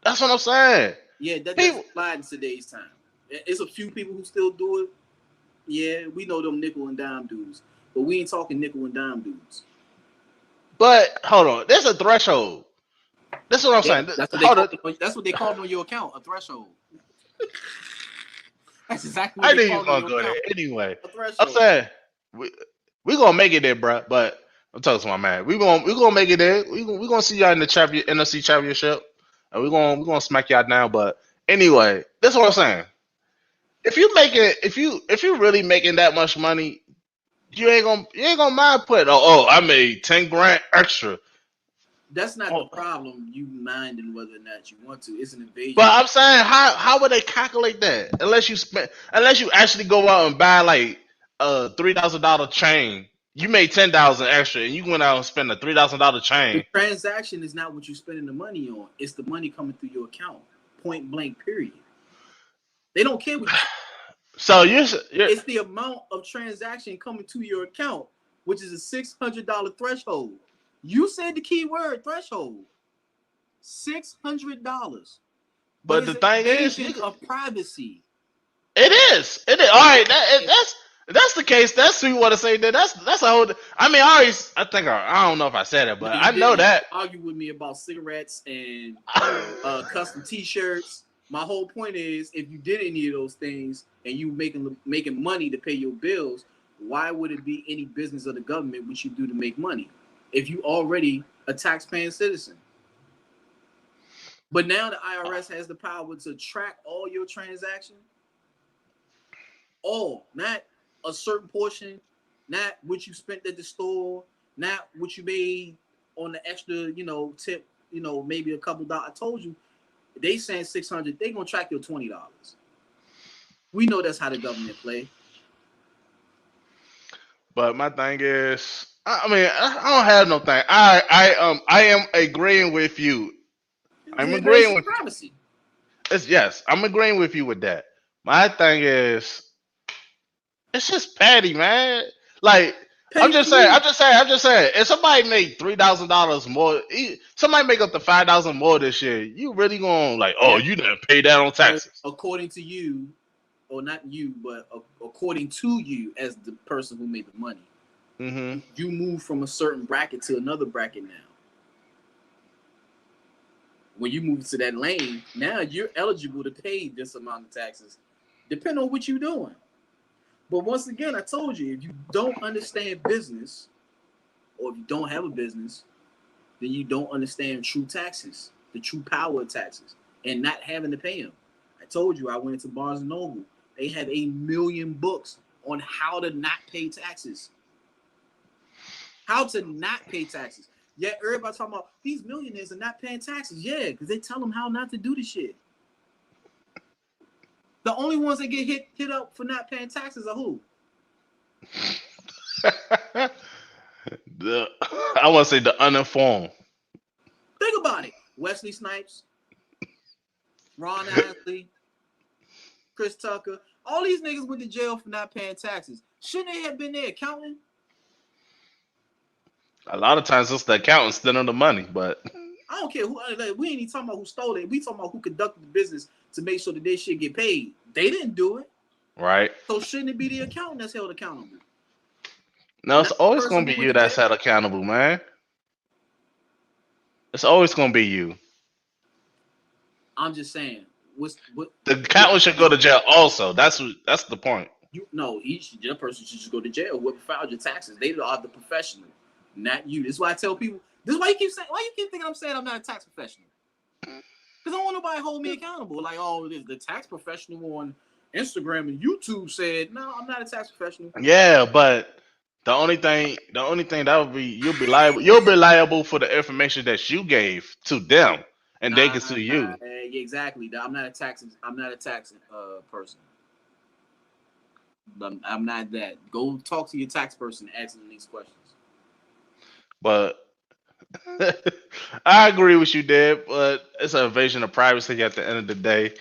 That's what I'm saying. Yeah, that doesn't apply in today's time. It's a few people who still do it. Yeah, we know them nickel and dime dudes, but we ain't talking nickel and dime dudes. But hold on, there's a threshold. That's what I'm saying. That's what they called on your account, a threshold. That's exactly what I knew you were gonna go there anyway. I'm saying we gonna make it there, bro. But I'm talking to my man. We gonna make it there. We gonna see y'all in the NFC championship, and we gonna smack y'all down. But anyway, that's what I'm saying. If you really making that much money, you ain't gonna mind putting I made 10 grand extra. That's not the problem. You minding whether or not you want to. It's an invasion. But I'm saying, how would they calculate that? Unless you actually go out and buy like a $3,000 chain, you made $10,000 extra, and you went out and spent a $3,000 chain. The transaction is not what you're spending the money on. It's the money coming through your account. Point blank. Period. They don't care what you. So it's the amount of transaction coming to your account, which is a $600 threshold. You said the key word, threshold. $600. But it's the an thing is, invasion of privacy. it is. It is. All right, that's the case. That's what you want to say. That's a whole. I mean, I think I don't know if I said it, No, but you I know didn't. that. Argue with me about cigarettes and custom T-shirts. My whole point is, if you did any of those things and you making money to pay your bills, why would it be any business of the government what you do to make money if you already a tax-paying citizen? But now the IRS has the power to track all your transactions, all, not a certain portion, not what you spent at the store, not what you made on the extra, tip, maybe a couple dollars. I told you, they saying 600, they gonna track your $20. We know that's how the government play. But my thing is, I mean, I don't have no thing. I am agreeing with you. I'm agreeing with privacy. Yes, I'm agreeing with you with that. My thing is, it's just petty, man. Like, I'm just saying. If somebody make $3,000 more, somebody make up to $5,000 more this year, you really gonna you didn't pay that on taxes? According to you, or not you, but according to you as the person who made the money, you move from a certain bracket to another bracket now. When you move to that lane, now you're eligible to pay this amount of taxes, depending on what you're doing. But once again, I told you, if you don't understand business, or if you don't have a business, then you don't understand true taxes, the true power of taxes, and not having to pay them. I told you, I went into Barnes & Noble. They have 1 million books on how to not pay taxes. How to not pay taxes. Yet everybody talking about these millionaires are not paying taxes. Yeah, because they tell them how not to do the shit. The only ones that get hit up for not paying taxes are who? I want to say the uninformed. Think about it. Wesley Snipes, Ron Isley, Chris Tucker. All these niggas went to jail for not paying taxes. Shouldn't they have been there accounting? A lot of times it's the accountants stealing the money, but I don't care who. We ain't even talking about who stole it. We talking about who conducted the business to make sure that they shit get paid. They didn't do it, right? So shouldn't it be the accountant that's held accountable? No, it's always gonna be you that's held accountable, man. It's always gonna be you. I'm just saying. The accountant should go to jail also. That's the point. Each person should just go to jail. Whoever filed your taxes, they are the professional, not you. This is why I tell people. This is why you keep saying. Why you keep thinking I'm saying I'm not a tax professional? Because I don't want nobody to hold me accountable. Like, the tax professional on Instagram and YouTube said, no, I'm not a tax professional. Yeah, but the only thing that would be you'll be liable for the information that you gave to them, and they can sue you. Exactly. I'm not a tax person. I'm not that. Go talk to your tax person and ask them these questions. But I agree with you, Deb. But it's an invasion of privacy at the end of the day.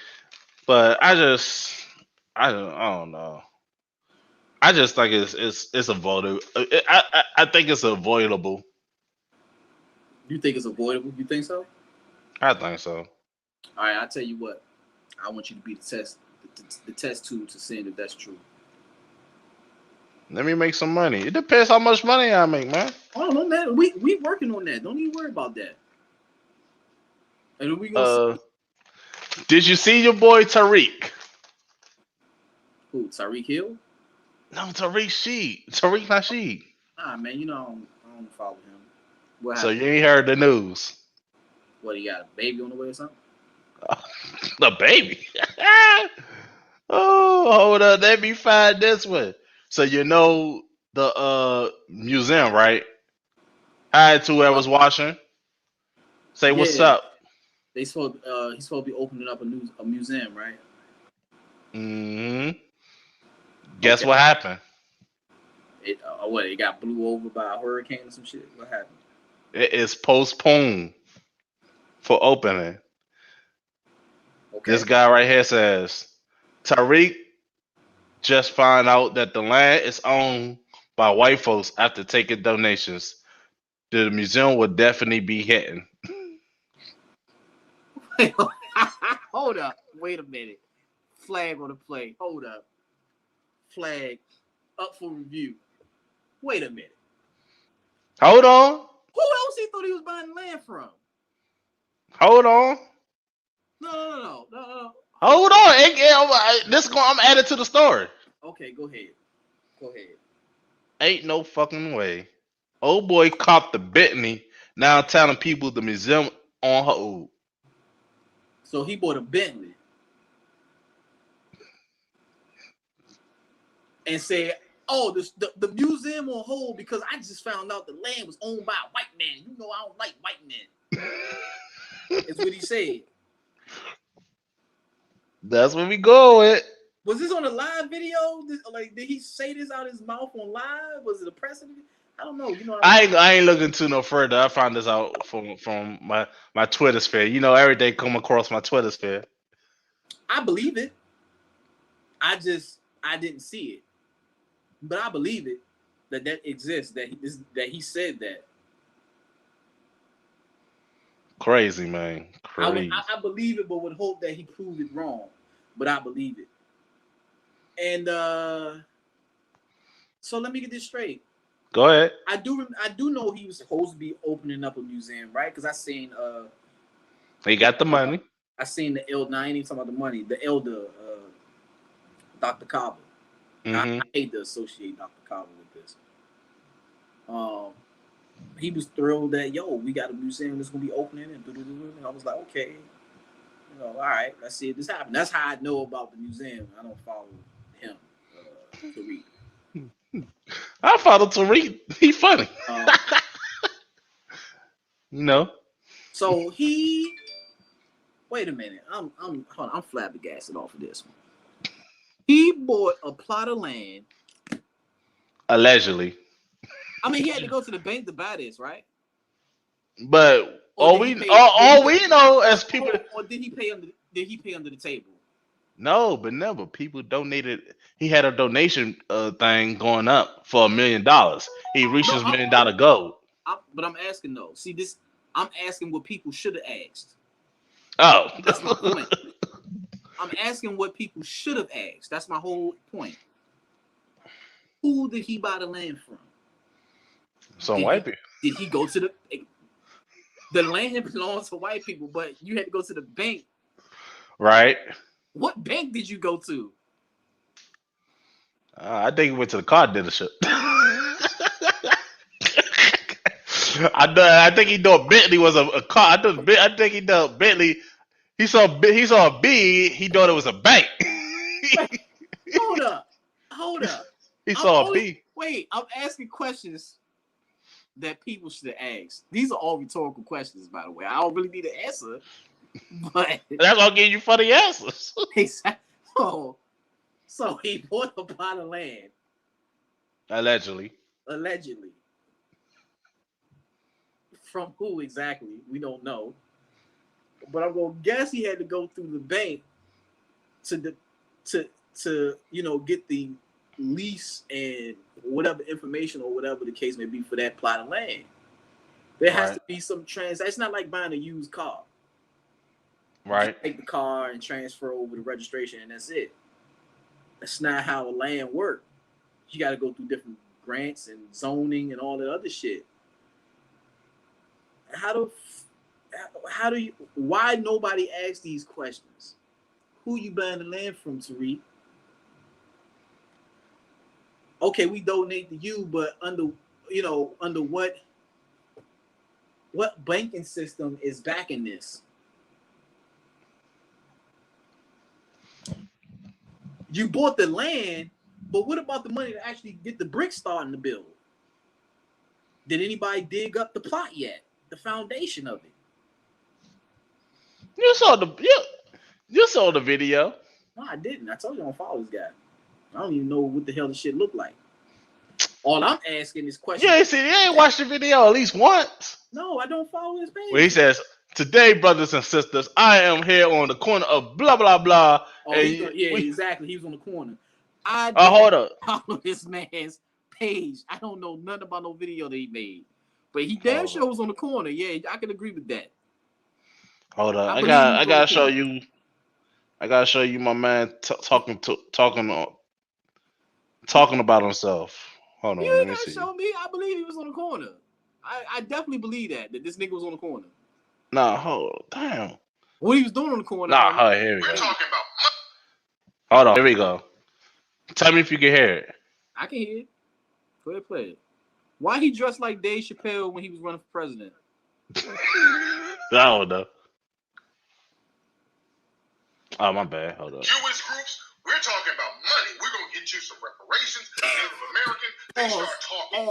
But I don't know. I just think it's avoidable. I think it's avoidable. You think it's avoidable? You think so? I think so. All right, I'll tell you what. I want you to be the test tube to see if that's true. Let me make some money. It depends how much money I make, man. Oh no, man. We working on that. Don't even worry about that. And we gonna see. Did you see your boy Tariq? Who? Tariq Hill? No, Tariq Sheed. Tariq Nasheed. Nah, man. I don't follow him. What happened? So you ain't heard the news? What, he got a baby on the way or something? The baby? Oh, hold up. Let me find this one. So the museum, right? Hi to whoever's watching. Say what's up. He's supposed to be opening up a museum, right? Mm-hmm. Guess what happened? It got blew over by a hurricane or some shit? What happened? It is postponed for opening. Okay. This guy right here says, Tariq just found out that the land is owned by white folks after taking donations. The museum will definitely be hitting. Hold up. Wait a minute. Flag on the play. Hold up. Flag up for review. Wait a minute. Hold on. Who else he thought he was buying land from? Hold on. No. Hold on. I'm adding to the story. Okay, go ahead. Ain't no fucking way. Old boy copped the Bentley. Now telling people the museum on hold. So he bought a Bentley and said, "Oh, the museum on hold because I just found out the land was owned by a white man. You know I don't like white men." That's what he said. That's where we go with. Was this on a live video? Did he say this out his mouth on live? Was it a precedent? I don't know. I ain't looking too no further. I found this out from my Twitter sphere. Every day come across my Twitter sphere. I believe it. I didn't see it, but I believe it that exists. That he said that. Crazy, man. Crazy. I believe it, but would hope that he proved it wrong. But I believe it. And so let me get this straight. Go ahead. I do know he was supposed to be opening up a museum, right? Because I seen he got the money. I seen the elder. I ain't even talking about the money. The elder, Dr. Kaba. Mm-hmm. I hate to associate Dr. Kaba with this. He was thrilled that we got a museum that's gonna be opening, and I was like, okay, all right, let's see if this happens. That's how I know about the museum. I don't follow him, Tariq. I follow Tariq. He funny. So wait a minute. I'm flabbergasted off of this one. He bought a plot of land. Allegedly. I mean, he had to go to the bank to buy this, right? But all we know as people. Or did he pay under? Did he pay under the table? No, but never. People donated. He had a donation thing going up for $1 million. He reached his $1 million goal. But I'm asking though. See this? I'm asking what people should have asked. Oh, that's my point. I'm asking what people should have asked. That's my whole point. Who did he buy the land from? Some white people. Did he go to the land belongs to white people, but you had to go to the bank. Right. What bank did you go to? I think he went to the car dealership. I think he thought Bentley was a car. I think he thought Bentley. He saw a B. He thought it was a bank. Hold up. He saw a B. Wait, I'm asking questions that people should have asked. These are all rhetorical questions, by the way. I don't really need an answer, but that's gonna give you funny answers. Exactly. So he bought a plot of land. Allegedly. From who exactly? We don't know. But I'm gonna guess he had to go through the bank to get the lease and whatever information or whatever the case may be for that plot of land. There has to be some transaction. It's not like buying a used car. Right. You take the car and transfer over the registration and that's it. That's not how land works. You got to go through different grants and zoning and all that other shit. Why nobody asks these questions? Who you buying the land from, Tariq? Okay, we donate to you, but under what banking system is backing this? You bought the land, but what about the money to actually get the bricks starting to build? Did anybody dig up the plot yet? The foundation of it? You saw the video. No, I didn't. I told you I don't follow this guy. I don't even know what the hell this shit look like. All I'm asking is questions. You ain't watched the video at least once. No, I don't follow his page. Well, he says, "Today, brothers and sisters, I am here on the corner of blah blah blah." Oh, exactly. He was on the corner. I hold up. Follow this man's page. I don't know nothing about no video that he made, but he damn sure was on the corner. Yeah, I can agree with that. Hold on. I I believe he got. was I on the gotta show corner. you. I gotta show you my man talking about himself. Hold on. You Let ain't me gotta see. show me. I believe he was on the corner. I definitely believe that this nigga was on the corner. Nah. Hold. Damn. What he was doing on the corner, I Nah. don't know. Hold. Here we go. We're talking about. Hold on. Here we go. Tell me if you can hear it. I can hear it. Go ahead, play it. Why he dressed like Dave Chappelle when he was running for president? I don't know. Oh, my bad. Hold on. Jewish groups, we're talking about money. We're going to get you some reparations. Native American, they start talking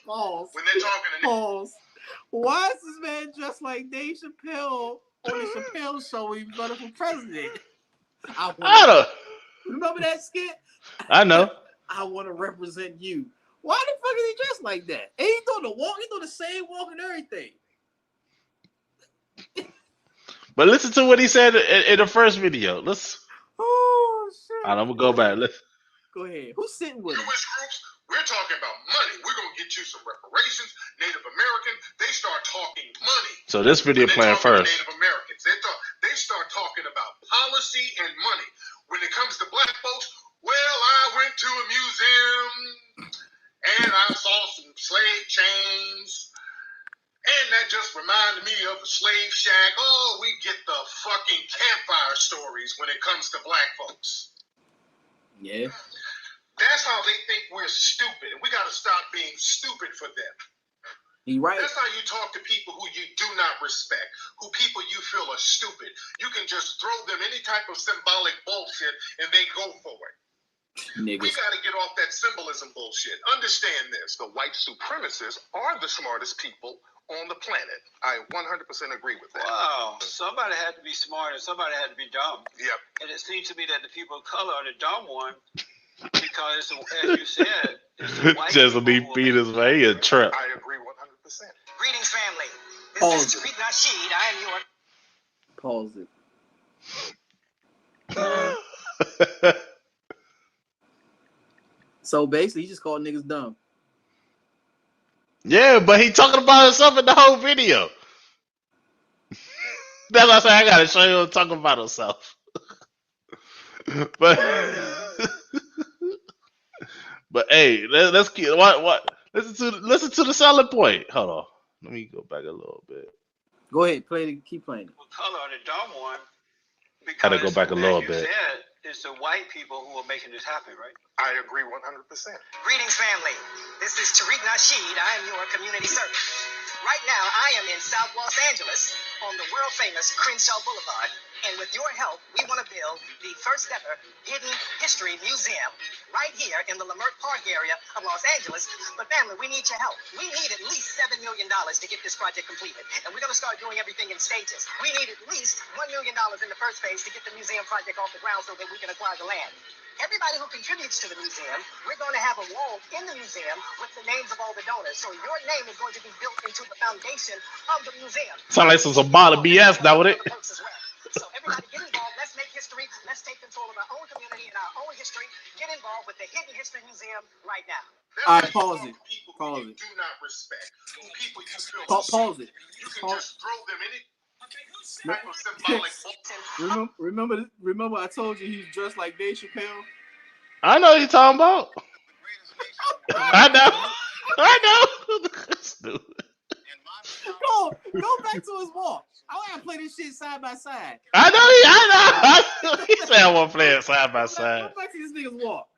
money. When they're talking to Pause. Why is this man dressed like Dave Chappelle on the Chappelle show when he was running for president? I don't. Remember that skit? I know. I want to represent you. Why the fuck is he dressed like that? And he doing the walk. He doing the same walk and everything. But listen to what he said in the first video. Let's. Oh shit! I'm gonna go back. Let's. Go ahead. Who's sitting with him? Jewish groups, we're talking about money. We're gonna get you some reparations. Native American, they start talking money. So this video playing first. Native Americans, they start talking about policy and money. When it comes to black folks, well, I went to a museum and I saw some slave chains. And that just reminded me of the slave shack. Oh, we get the fucking campfire stories when it comes to black folks. Yeah. That's how they think we're stupid. And we got to stop being stupid for them. He right. That's how you talk to people who you do not respect, who people you feel are stupid. You can just throw them any type of symbolic bullshit and they go for it. Niggas. We got to get off that symbolism bullshit. Understand this. The white supremacists are the smartest people on the planet. I 100% agree with that. Wow. Somebody had to be smart and somebody had to be dumb. Yep. And it seems to me that the people of color are the dumb one because, as you said, it's the white just people be beat his way a trap. I agree 100%. Greetings, family. Pause This is Tariq Nasheed. I am your... Pause it. So basically, he just called niggas dumb. Yeah, but he talking about himself in the whole video. That's why I say I gotta show you him talking about himself. but hey, let's keep what listen to the selling point. Hold on, let me go back a little bit. Go ahead, keep playing it. Color are the dumb one. Had to go back a little bit. Said, it's the white people who are making this happen, right? I agree 100%. Greetings, family. This is Tariq Nasheed. I am your community servant. Right now, I am in South Los Angeles on the world-famous Crenshaw Boulevard. And with your help, we want to build the first ever hidden history museum right here in the Leimert Park area of Los Angeles. But family, we need your help. We need at least $7 million to get this project completed. And we're going to start doing everything in stages. We need at least $1 million in the first phase to get the museum project off the ground so that we can acquire the land. Everybody who contributes to the museum, we're going to have a wall in the museum with the names of all the donors. So your name is going to be built into the foundation of the museum. Sound like some Zabala BS, don't it? So everybody get involved. Let's make history. Let's take control of our own community and our own history. Get involved with the Hidden History Museum right now. All right, pause it. Pause it. Do not respect. People you feel pause it. You can just throw them in it. Remember I told you he's dressed like Dave Chappelle? I know what you're talking about. I know. Go back to his walk. I want to play this shit side by side. I know. He said I want to play it side by side. Go back to this nigga's walk.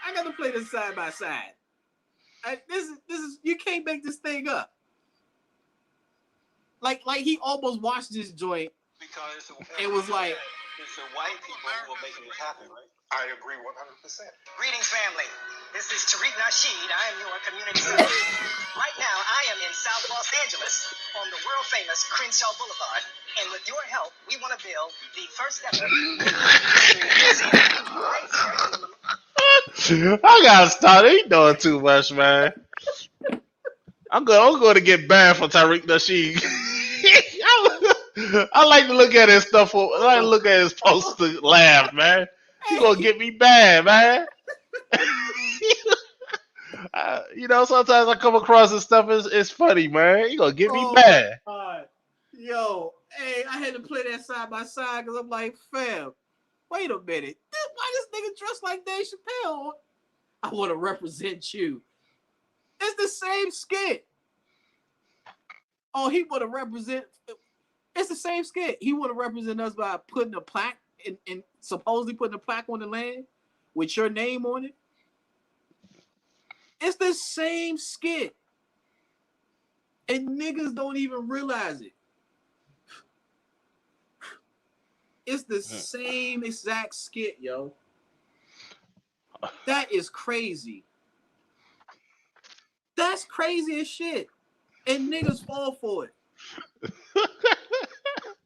I got to play this side by side. This is you can't make this thing up. Like he almost watched this joint. Because it was like it's the white people who are making it happen, right? I agree 100%. Greetings, family. This is Tariq Nasheed. I am your community servant. Right now, I am in South Los Angeles on the world-famous Crenshaw Boulevard. And with your help, we want to build the first ever I gotta stop. He doing too much, man. I'm going to get banned for Tariq Nasheed. I like to look at his stuff. I like to look at his post to laugh, man. You gonna get me bad, man. Sometimes I come across this stuff. It's funny, man. You gonna get me bad. Yo, hey, I had to play that side by side because I'm like, fam, wait a minute. Why this nigga dressed like Dave Chappelle? I want to represent you. It's the same skit. Oh, he want to represent. It's the same skit. He want to represent us by putting a plaque and supposedly putting a plaque on the land with your name on it. It's the same skit. And niggas don't even realize it. It's the same exact skit, yo. That is crazy. That's crazy as shit. And niggas fall for it.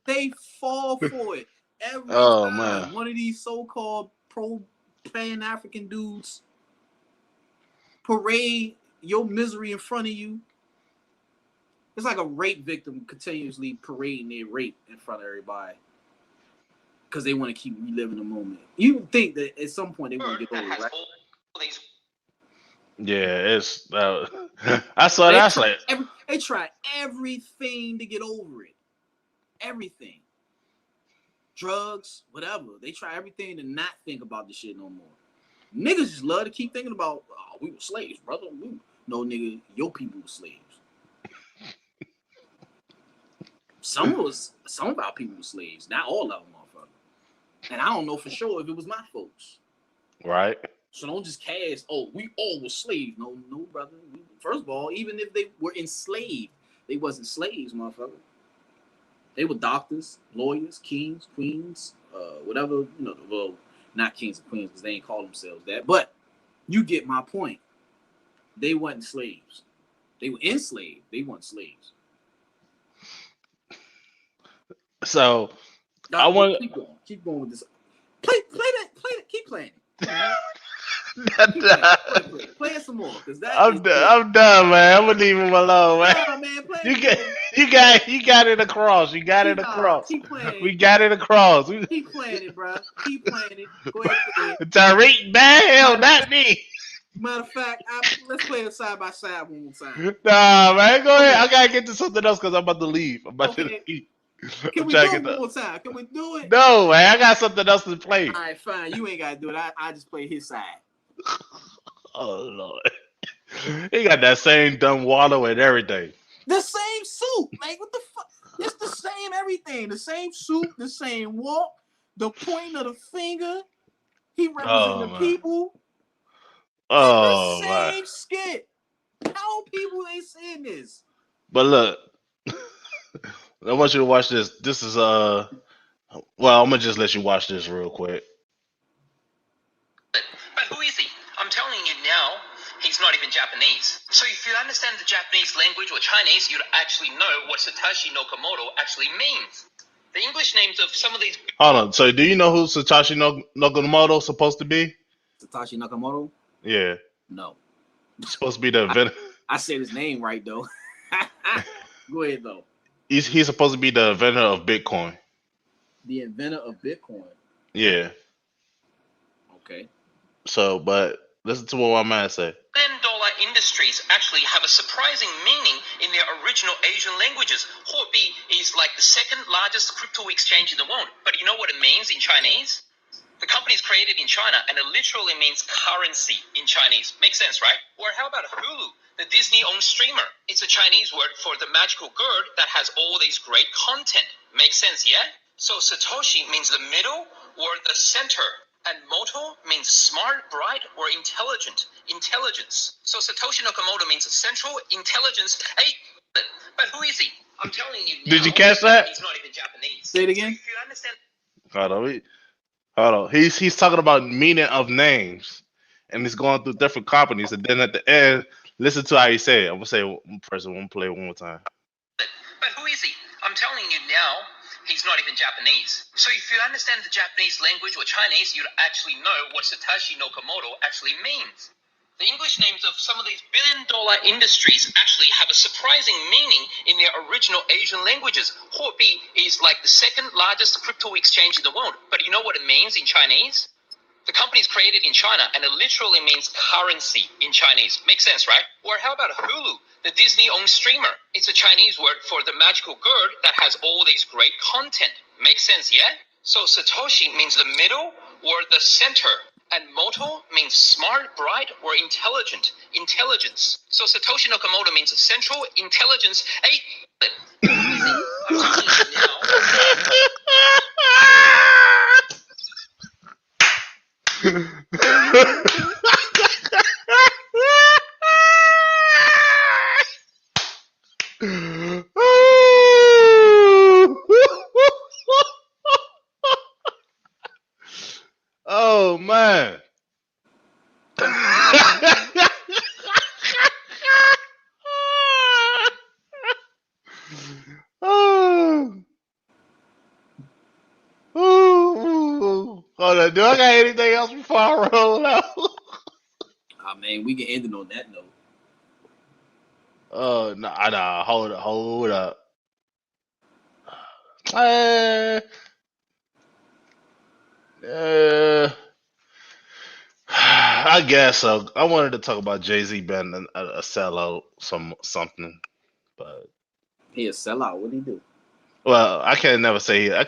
They fall for it. Every time man. one of these so-called pro-Pan-African dudes parade your misery in front of you. It's like a rape victim continuously parading their rape in front of everybody. Because they want to keep reliving the moment. You think that at some point they want to get over it, right? Yeah, it's. I saw that. They try everything to get over it. Everything. Drugs, whatever. They try everything to not think about this shit no more. Niggas just love to keep thinking about, oh, we were slaves, brother. No, nigga, your people were slaves. Some of our people were slaves. Not all of them, motherfucker. And I don't know for sure if it was my folks. Right. So don't just cast, oh, we all were slaves. No, brother. First of all, even if they were enslaved, they wasn't slaves, motherfucker. They were doctors, lawyers, kings, queens, whatever, well, not kings and queens because they ain't call themselves that. But you get my point. They weren't slaves. They were enslaved. They weren't slaves. So I want keep going with this. Play that. Keep playing it. Play it some more, because I'm done, man. I'm gonna leave him alone, man. Nah, man, play you got it across. You got it across. Keep playing. We got it across. Keep playing it, bro. Keep playing it. Go ahead, play it. Tariq, hell, not me. Matter of fact, let's play it side by side one more time. Nah, man, go ahead. I gotta get to something else because I'm about to leave. Can we do it one more time? Can we do it? No, man. I got something else to play. All right, fine. You ain't gotta do it. I just play his side. Oh Lord, he got that same dumb wallow and everything. The same suit, like what the fuck? It's the same everything. The same suit, the same walk, the pointing of the finger. He represents the people. Oh, it's the same skit. How people ain't seeing this? But look, I want you to watch this. This is well, I'm gonna just let you watch this real quick. But who is he? I'm telling you now, he's not even Japanese. So if you understand the Japanese language or Chinese, you'd actually know what Satoshi Nakamoto actually means. The English names of some of these... Hold on. So do you know who Satoshi Nakamoto is supposed to be? Satoshi Nakamoto? Yeah. No. He's supposed to be the inventor. I said his name right, though. Go ahead, though. He's supposed to be the inventor of Bitcoin. The inventor of Bitcoin? Yeah. Okay. So, but listen to what my man said. $10 industries actually have a surprising meaning in their original Asian languages. Huobi is like the second largest crypto exchange in the world. But you know what it means in Chinese? The company is created in China and it literally means currency in Chinese. Makes sense, right? Or how about Hulu, the Disney-owned streamer? It's a Chinese word for the magical girl that has all these great content. Makes sense, yeah? So Satoshi means the middle or the center. And moto means smart, bright, or intelligent. Intelligence. So Satoshi Nakamoto means central intelligence. Hey, but who is he? I'm telling you now. Did you catch that? He's not even Japanese. Say it again. If you understand. Hold on. He's talking about meaning of names, and he's going through different companies, and then at the end, listen to how he said it. I'm gonna say first. I'm gonna play it one more time. But who is he? I'm telling you now. He's not even Japanese. So if you understand the Japanese language or Chinese, you'd actually know what Satoshi Nakamoto actually means. The English names of some of these billion-dollar industries actually have a surprising meaning in their original Asian languages. Huobi is like the second largest crypto exchange in the world. But you know what it means in Chinese? The company is created in China and it literally means currency in Chinese. Makes sense, right? Or how about Hulu, The Disney-owned streamer. It's a Chinese word for the magical girl that has all this great content. Makes sense, yeah? So Satoshi means the middle or the center. And Moto means smart, bright, or intelligent. Intelligence. So Satoshi Nakamoto means central intelligence. Hey, Oh man. Oh. Ooh. Hold on, do I got anything else before I roll out? Oh man, we can end it on that note. Nah, hold up. Uh, I guess so. I wanted to talk about Jay-Z being a sellout, something, but He a sellout. What did he do? well, I can't even say that.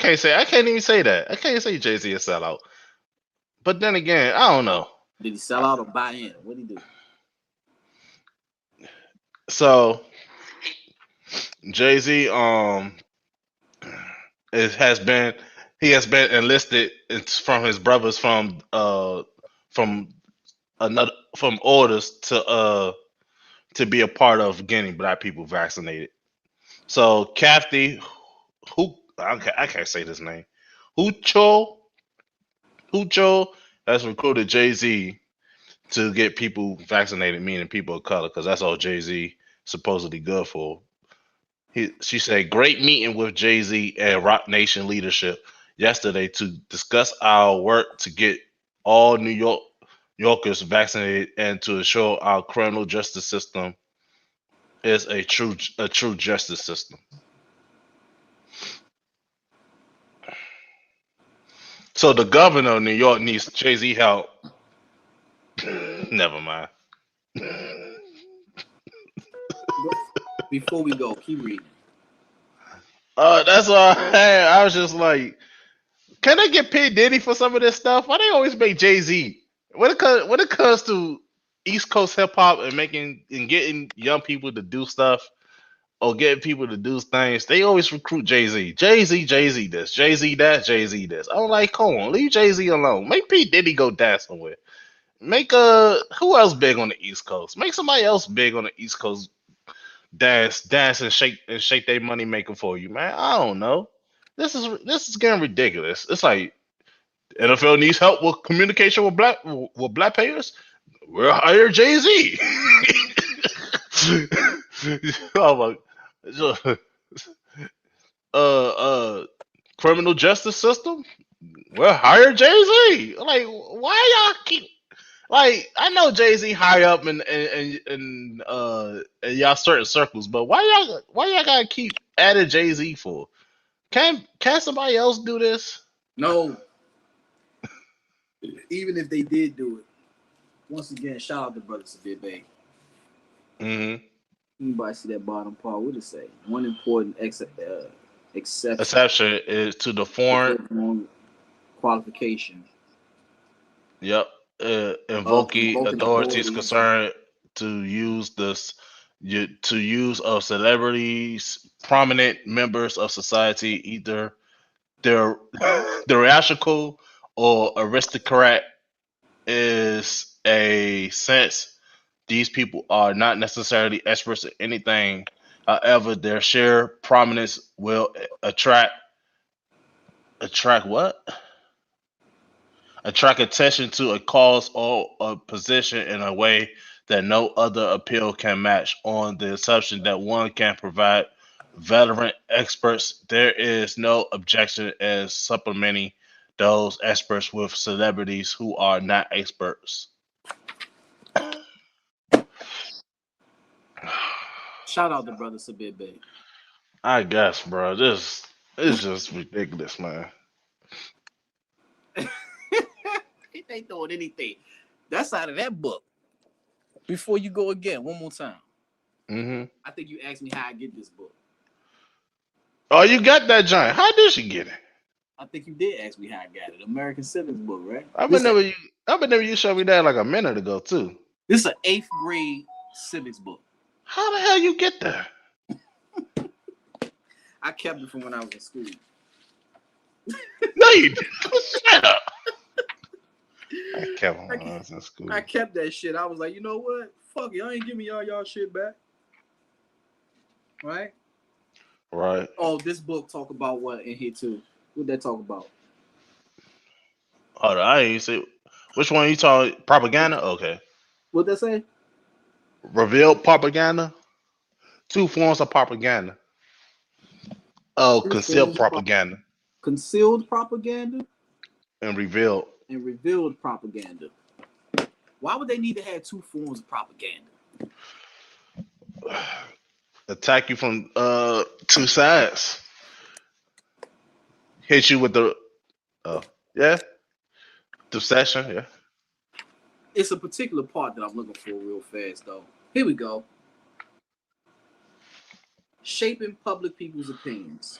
I can't say Jay-Z a sellout. But then again, I don't know. Did he sell out or buy in? What did he do? So Jay-Z he has been enlisted from his brothers from another from orders to be a part of getting black people vaccinated. So Kathy, who I can't say this name, Hucho has recruited Jay-Z to get people vaccinated, meaning people of color, because that's all Jay-Z supposedly good for. She said, great meeting with Jay-Z and Rock Nation leadership yesterday to discuss our work to get all Yorkers vaccinated and to ensure our criminal justice system is a true justice system. So the governor of New York needs Jay-Z help. Never mind. Before we go, keep reading. That's all I had. I was just like, can I get P. Diddy for some of this stuff? Why they always make Jay-Z? When it comes to East Coast hip hop and getting young people to do stuff or getting people to do things, they always recruit Jay-Z. Jay-Z this, Jay-Z that, Jay-Z this. I'm like, come on, leave Jay-Z alone. Make P. Diddy go dance somewhere. Make who else big on the East Coast? Make somebody else big on the East Coast dance and shake their money making for you, man. I don't know. This is getting ridiculous. It's like NFL needs help with communication with black players. We'll hire Jay Z. Oh my, criminal justice system. We'll hire Jay Z. Like, why y'all keep like? I know Jay Z high up in y'all certain circles, but why y'all gotta keep adding Jay Z for? Can somebody else do this? No. Even if they did do it, once again, shout out to Brother Sabir Bay. Mm-hmm. Anybody see that bottom part? What it say? One important exception Is to the foreign qualification. Yep. Invoking authorities concerned to use of celebrities, prominent members of society, either they're theatrical or aristocrat, is a sense these people are not necessarily experts in anything. However, their sheer prominence will attract what? Attract attention to a cause or a position in a way that no other appeal can match, on the assumption that one can provide veteran experts. There is no objection as supplementing those experts with celebrities who are not experts. Shout out to Brother Sabir Bay. I guess, bro. This is just ridiculous, man. They doing anything. That's out of that book. Before you go again, one more time. Mm-hmm. I think you asked me how I get this book. Oh, you got that giant. How did she get it? I think you did ask me how I got it. American Civics book, right? I remember you showed me that like a minute ago too. This is an 8th grade civics book. How the hell you get that? I kept it from when I was in school. No, you didn't. Shut up. I kept it when I was in school. I kept that shit. I was like, you know what? Fuck it. I ain't giving y'all shit back. Right? Right. Oh, this book talk about what in here too? What that talk about? Hold on, I ain't see. Which one you talking? Propaganda? Okay. What that say? Revealed propaganda? 2 forms of propaganda. Oh, concealed propaganda. Concealed propaganda? And revealed. And revealed propaganda. Why would they need to have 2 forms of propaganda? Attack you from 2 sides. Hit you with the deception, yeah. It's a particular part that I'm looking for real fast though. Here we go. Shaping public people's opinions.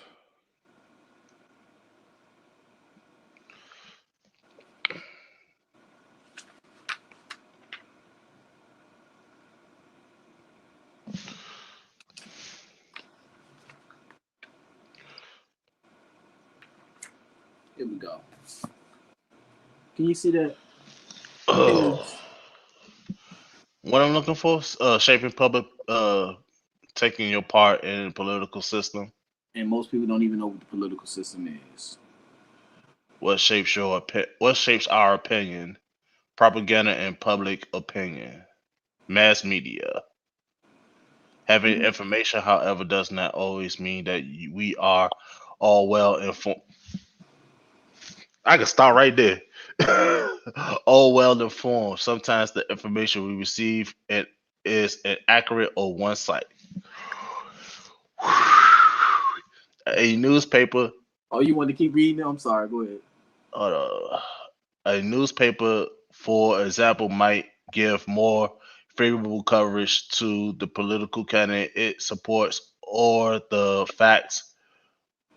Here we go. Can you see that? What I'm looking for? Shaping public, taking your part in the political system. And most people don't even know what the political system is. What shapes our opinion? Propaganda and public opinion. Mass media. Having information, however, does not always mean that we are all well informed. I can start right there. All well informed. Sometimes the information we receive is inaccurate or one-sided. A newspaper. Oh, you want to keep reading? I'm sorry. Go ahead. A newspaper, for example, might give more favorable coverage to the political candidate it supports or the facts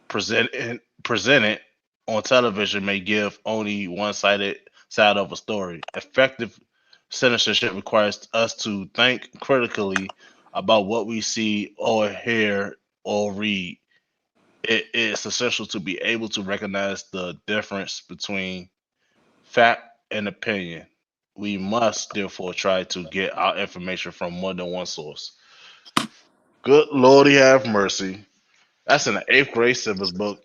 presented on television may give only one-sided side of a story. Effective censorship requires us to think critically about what we see or hear or read. It is essential to be able to recognize the difference between fact and opinion. We must therefore try to get our information from more than one source. Good Lordy have mercy. That's in the 8th grade civics book.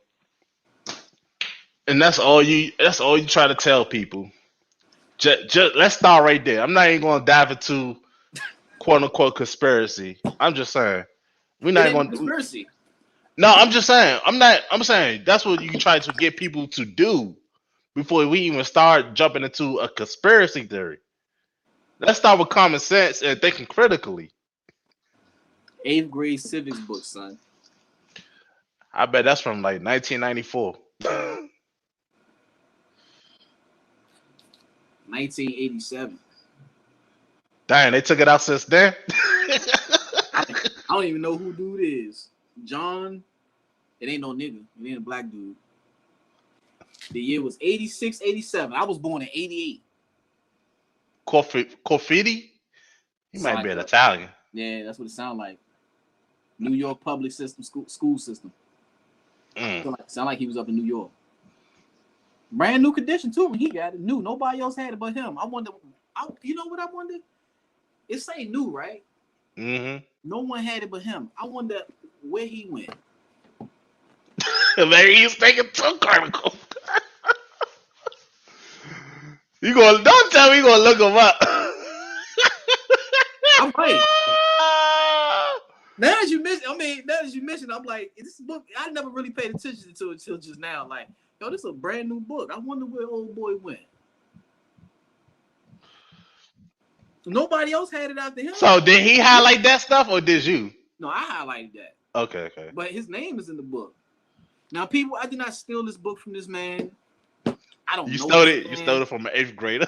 And that's all you try to tell people. Just let's start right there. I'm not even gonna dive into quote unquote conspiracy. I'm just saying. We're not going to conspiracy. No, I'm just saying. I'm saying that's what you try to get people to do before we even start jumping into a conspiracy theory. Let's start with common sense and thinking critically. 8th grade civics book, son. I bet that's from like 1994. 1987. Dang, they took it out since then. I don't even know who dude is. John. It ain't no nigga. It ain't a black dude. The year was 86, 87. I was born in 88. Corfiti? He might be an Italian. Yeah, that's what it sounds like. New York public system, school system. Sound like he was up in New York. Brand new condition too when he got it. New. Nobody else had it but him. I wonder. You know what I wonder? It say new, right? Mm-hmm. No one had it but him. I wonder where he went. Maybe he's taking two critical. Don't tell me you gonna look him up. I'm right. Now as you mentioned, I'm like, this book, I never really paid attention to it until just now. Like, yo, this is a brand new book. I wonder where old boy went. Nobody else had it after him. So did he highlight that stuff or did you? No, I highlighted that. Okay. But his name is in the book. Now, people, I did not steal this book from this man. I don't know. You stole it from an 8th grader.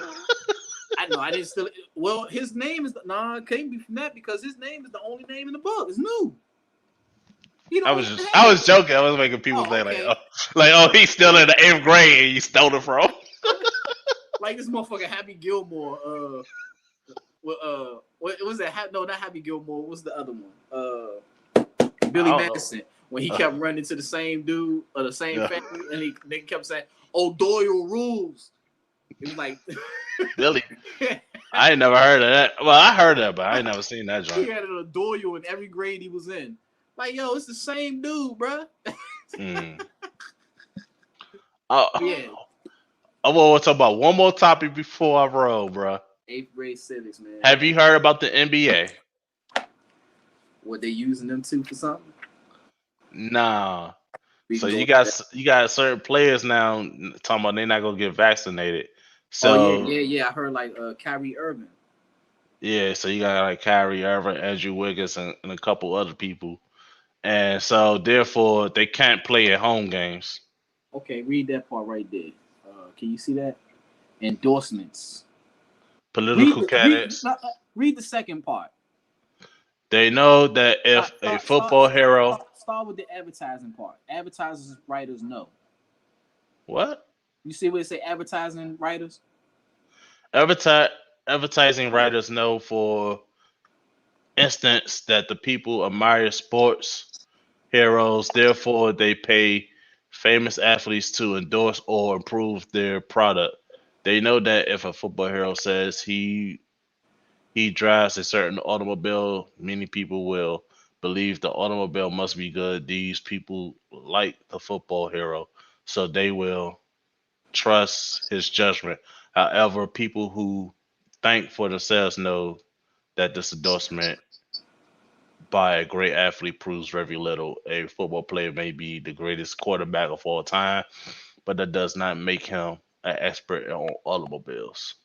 I didn't steal it. Well, his name is it can't be from that because his name is the only name in the book. It's new. I was joking. I was making people think okay. he's still in the 8th grade and you stole it from. Like this motherfucker Happy Gilmore. What was that? No, not Happy Gilmore. What's the other one? Billy Madison. When he kept running to the same dude or the same family, and they kept saying, "Oh, Doyle rules." It was like Billy. I ain't never heard of that. Well, I heard that, but I ain't never seen that joint. He had a Doyle in every grade he was in. Like, yo, it's the same dude, bro. Yeah. I want to talk about one more topic before I roll, bro. 8th grade civics, man. Have you heard about the NBA? What they using them to for something? Nah. So you got certain players now talking about they're not gonna get vaccinated. So I heard like Kyrie Irving. Yeah, so you got like Kyrie Irving, Andrew Wiggins, and a couple other people, and so therefore they can't play at home games. Okay, read that part right there. Can you see that? Endorsements. Political candidates. Read the second part. They know that if a football hero. Start with the advertising part. Advertisers writers know. What? You see what it say? Advertising writers. Advertising writers know, for instance, that the people admire sports heroes. Therefore, they pay famous athletes to endorse or improve their product. They know that if a football hero says he drives a certain automobile, many people will believe the automobile must be good. These people like the football hero, so they will trust his judgment. However, people who think for themselves know that this endorsement by a great athlete proves very little. A football player may be the greatest quarterback of all time, but that does not make him an expert on automobiles.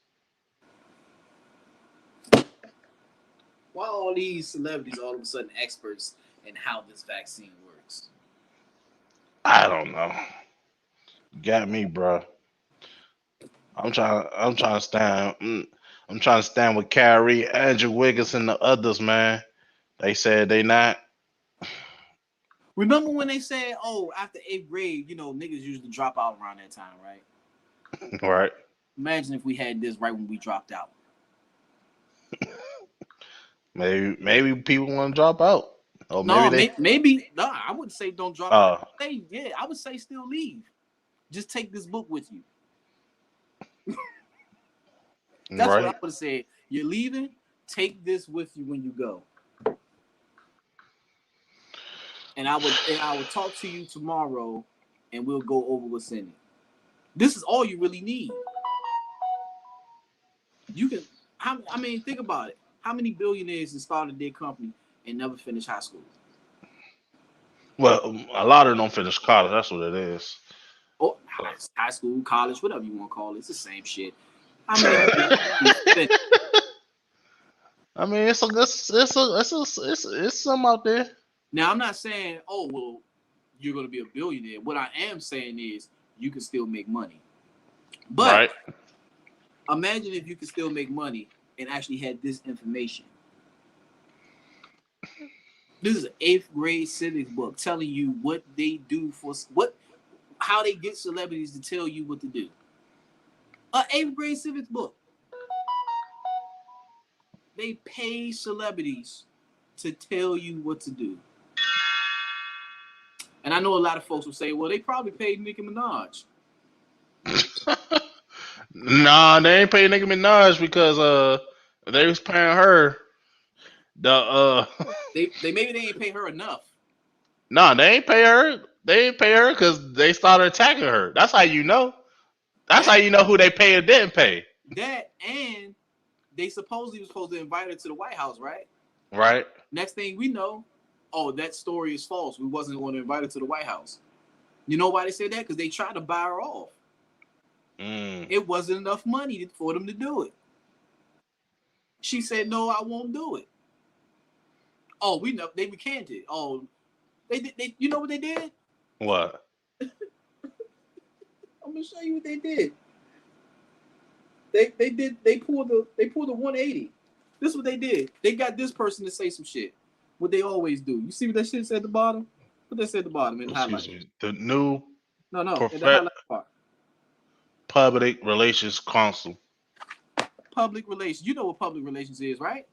Why are all these celebrities all of a sudden experts in how this vaccine works? I don't know. You got me, bro. I'm trying to stand. I'm trying to stand with Kyrie, Andrew Wiggins, and the others, man. They said they not. Remember when they said, "Oh, after 8th grade, niggas usually drop out around that time, right?" Right. Imagine if we had this right when we dropped out. Maybe people want to drop out. Or maybe no. I wouldn't say don't drop out. I would say still leave. Just take this book with you. That's what I would have said. You're leaving. Take this with you when you go. And I would talk to you tomorrow, and we'll go over what's in it. This is all you really need. You can. Think about it. How many billionaires have started their company and never finished high school? Well, a lot of them don't finish college. That's what it is. Oh, high school, college, whatever you want to call it. It's the same shit. How many? I mean, it's some out there. Now, I'm not saying, oh, well, you're going to be a billionaire. What I am saying is you can still make money. But imagine if you could still make money and actually had this information. This is an 8th grade civics book telling you what they do how they get celebrities to tell you what to do. An 8th grade civics book. They pay celebrities to tell you what to do. And I know a lot of folks will say, well, they probably paid Nicki Minaj. Nah, they ain't paying Nicki Minaj because they was paying her. Maybe they ain't pay her enough. Nah, they ain't pay her. They ain't pay her because they started attacking her. That's how you know. That's how you know who they pay or didn't pay. That, and they supposedly was supposed to invite her to the White House, right? Right. Next thing we know, that story is false. We wasn't going to invite her to the White House. You know why they said that? Because they tried to buy her off. It wasn't enough money for them to do it. She said, no, I won't do it. Oh, we know. They recanted. Oh, they you know what they did? What? I'm going to show you what they did. They pulled the 180. This is what they did. They got this person to say some shit. What they always do. You see what that shit said at the bottom? What they said at the bottom in the highlight? Excuse me. The new No, in the highlight part. Public Relations Council. Public relations. You know what public relations is, right?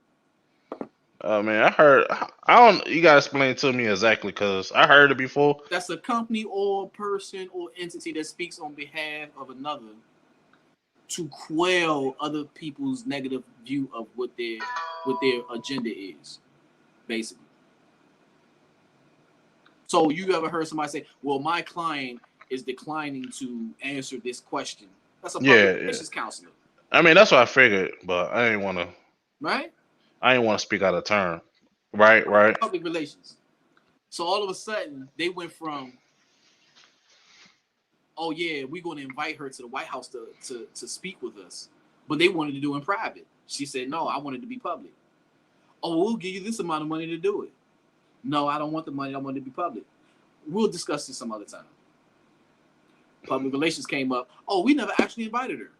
Man, I heard. I don't. You gotta explain to me exactly, cause I heard it before. That's a company or person or entity that speaks on behalf of another to quell other people's negative view of what their agenda is, basically. So you ever heard somebody say, "Well, my client is declining to answer this question"? That's a public relations counselor. I mean, that's what I figured, but I didn't want to. Right? I didn't want to speak out of turn. Right. Public relations. So all of a sudden, they went from, "Oh yeah, we're going to invite her to the White House to speak with us," but they wanted to do it in private. She said, "No, I want it to be public." "Oh, we'll give you this amount of money to do it." "No, I don't want the money. I want it to be public." "We'll discuss this some other time." Public relations came up. "Oh, we never actually invited her."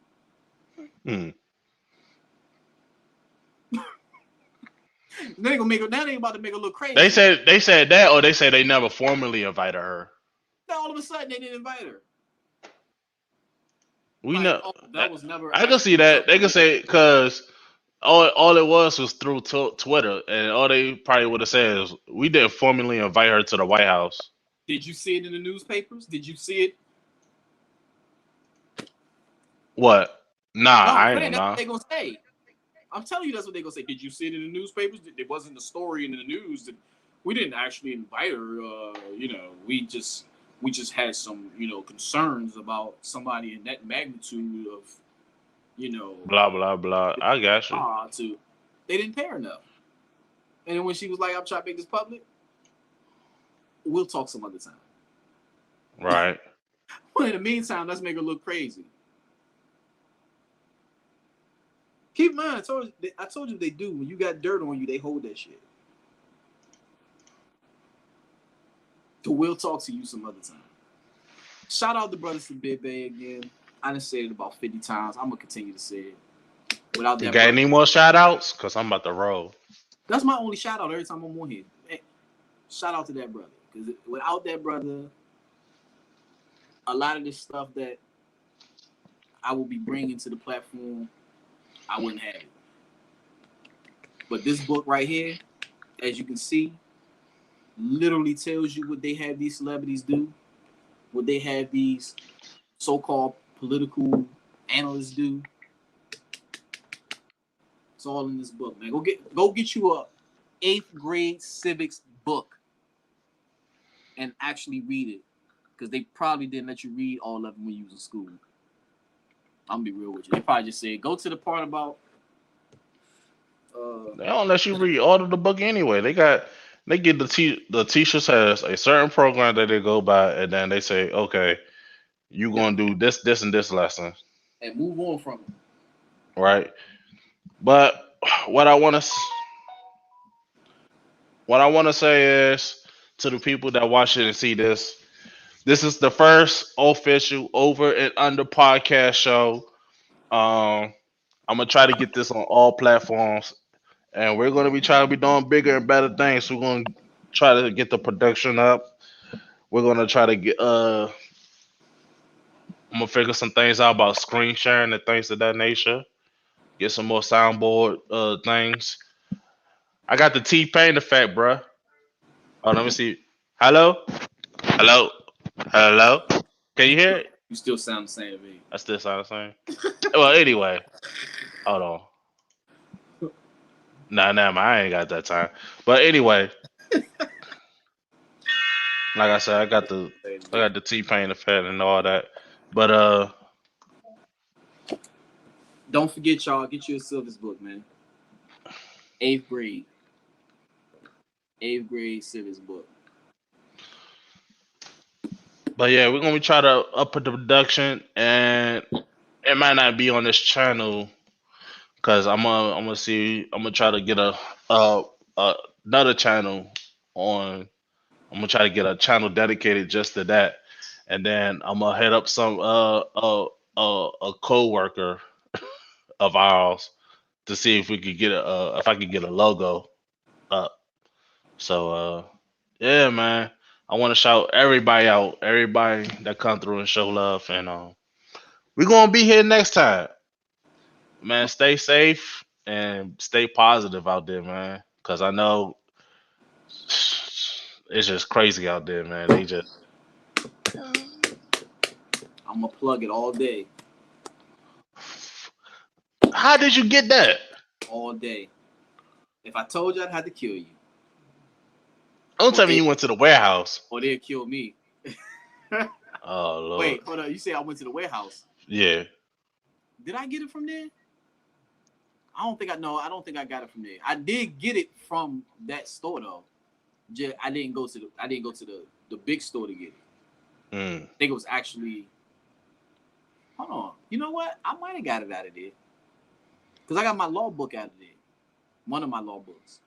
They gonna make her. Now they about to make her look crazy. They said that, or they said they never formally invited her. Now all of a sudden they didn't invite her. We know that was never. I can see that. They can say because all it was through Twitter, and all they probably would have said is we didn't formally invite her to the White House. Did you see it in the newspapers? Did you see it? What? Nah, no, I man, ain't that's know. what they gonna say. I'm telling you, that's what they gonna say. Did you see it in the newspapers? It wasn't a story in the news. That we didn't actually invite her. We just had some concerns about somebody in that magnitude of blah blah blah. I got you. They didn't pay her enough. And then when she was like, "I'm trying to make this public," we'll talk some other time. Right. Well, in the meantime, let's make her look crazy. Keep in mind, I told you they do. When you got dirt on you, they hold that shit. So we'll talk to you some other time. Shout out to Brothers to Big Bay again. I done said it about 50 times. I'm gonna continue to say it. Without that, you got any more shout outs? Cause I'm about to roll. That's my only shout out every time I'm on here. Hey, shout out to that brother. Because without that brother, a lot of this stuff that I will be bringing to the platform, I wouldn't have it. But this book right here, as you can see, literally tells you what they have these celebrities do, what they have these so-called political analysts do. It's all in this book, man. Go get you a 8th grade civics book and actually read it, because they probably didn't let you read all of them when you was in school. I'm gonna be real with you. They probably just said go to the part about. They don't let you read all of the book anyway. They get the teachers has a certain program that they go by, and then they say, okay, you gonna do this, and this lesson, and move on from it. Right. But what I want to say is to the people that watch it and see this. This is the first official Over and Under podcast show. I'm gonna try to get this on all platforms, and we're gonna be trying to be doing bigger and better things. We're gonna try to get the production up. We're gonna try to get. I'm gonna figure some things out about screen sharing and things of that nature. Get some more soundboard things. I got the T-Pain effect, bruh. Oh, let me see. Hello. Can you hear it? You still sound the same to me. I still sound the same. Well, anyway, hold on. Nah, I ain't got that time. But anyway, like I said, I got the T-Pain effect and all that. But don't forget, y'all, get you a Silvis book, man. 8th grade Silvis book. But yeah, we're gonna be trying to up the production, and it might not be on this channel because I'm gonna try to get another channel on. I'm gonna try to get a channel dedicated just to that, and then I'm gonna head up some a coworker of ours to see if we could get if I could get a logo up. So yeah, man. I want to shout everybody out, everybody that come through and show love, and we're gonna be here next time. Man, stay safe and stay positive out there, man. Cause I know it's just crazy out there, man. They just I'm gonna plug it all day. How did you get that? All day. If I told you, I'd have to kill you. Don't tell me you went to the warehouse. Or they'd kill me. Oh Lord. Wait, hold on. You say I went to the warehouse? Yeah. Did I get it from there? I don't think I got it from there. I did get it from that store though. I didn't go to the big store to get it. I think it was actually. Hold on. You know what? I might have got it out of there. Because I got my law book out of there. One of my law books.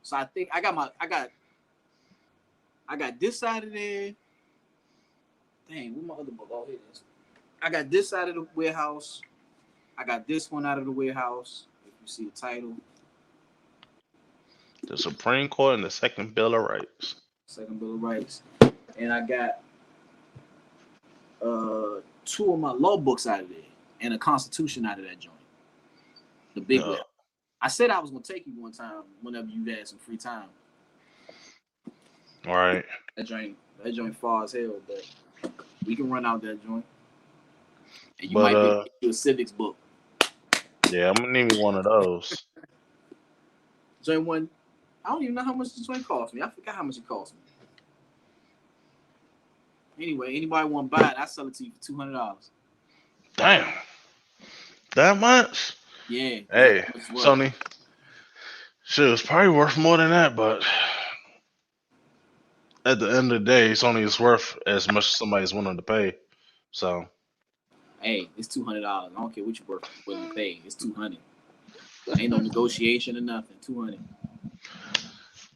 So I think I got this side of there. Dang, where my other book? Oh, here it is. I got this side of the warehouse. I got this one out of the warehouse. If you see the title. The Supreme Court and the Second Bill of Rights. Second Bill of Rights. And I got 2 of my law books out of there. And a Constitution out of that joint. The big one. I said I was going to take you one time whenever you had some free time. All right. That joint far as hell, but we can run out that joint. And you might get you a civics book. Yeah, I'm gonna need me one of those. Joint one, I don't even know how much the joint cost me. I forgot how much it cost me. Anyway, anybody want to buy it, I sell it to you for $200. Damn. That much? Yeah. Hey, Sony. Shit, it's probably worth more than that, but at the end of the day, it's worth as much as somebody's willing to pay. So. Hey, it's $200. I don't care what you're willing to pay. It's $200. Ain't no negotiation or nothing. $200.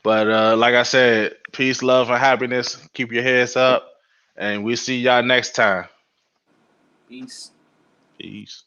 But like I said, peace, love, and happiness. Keep your heads up, and we'll see y'all next time. Peace. Peace.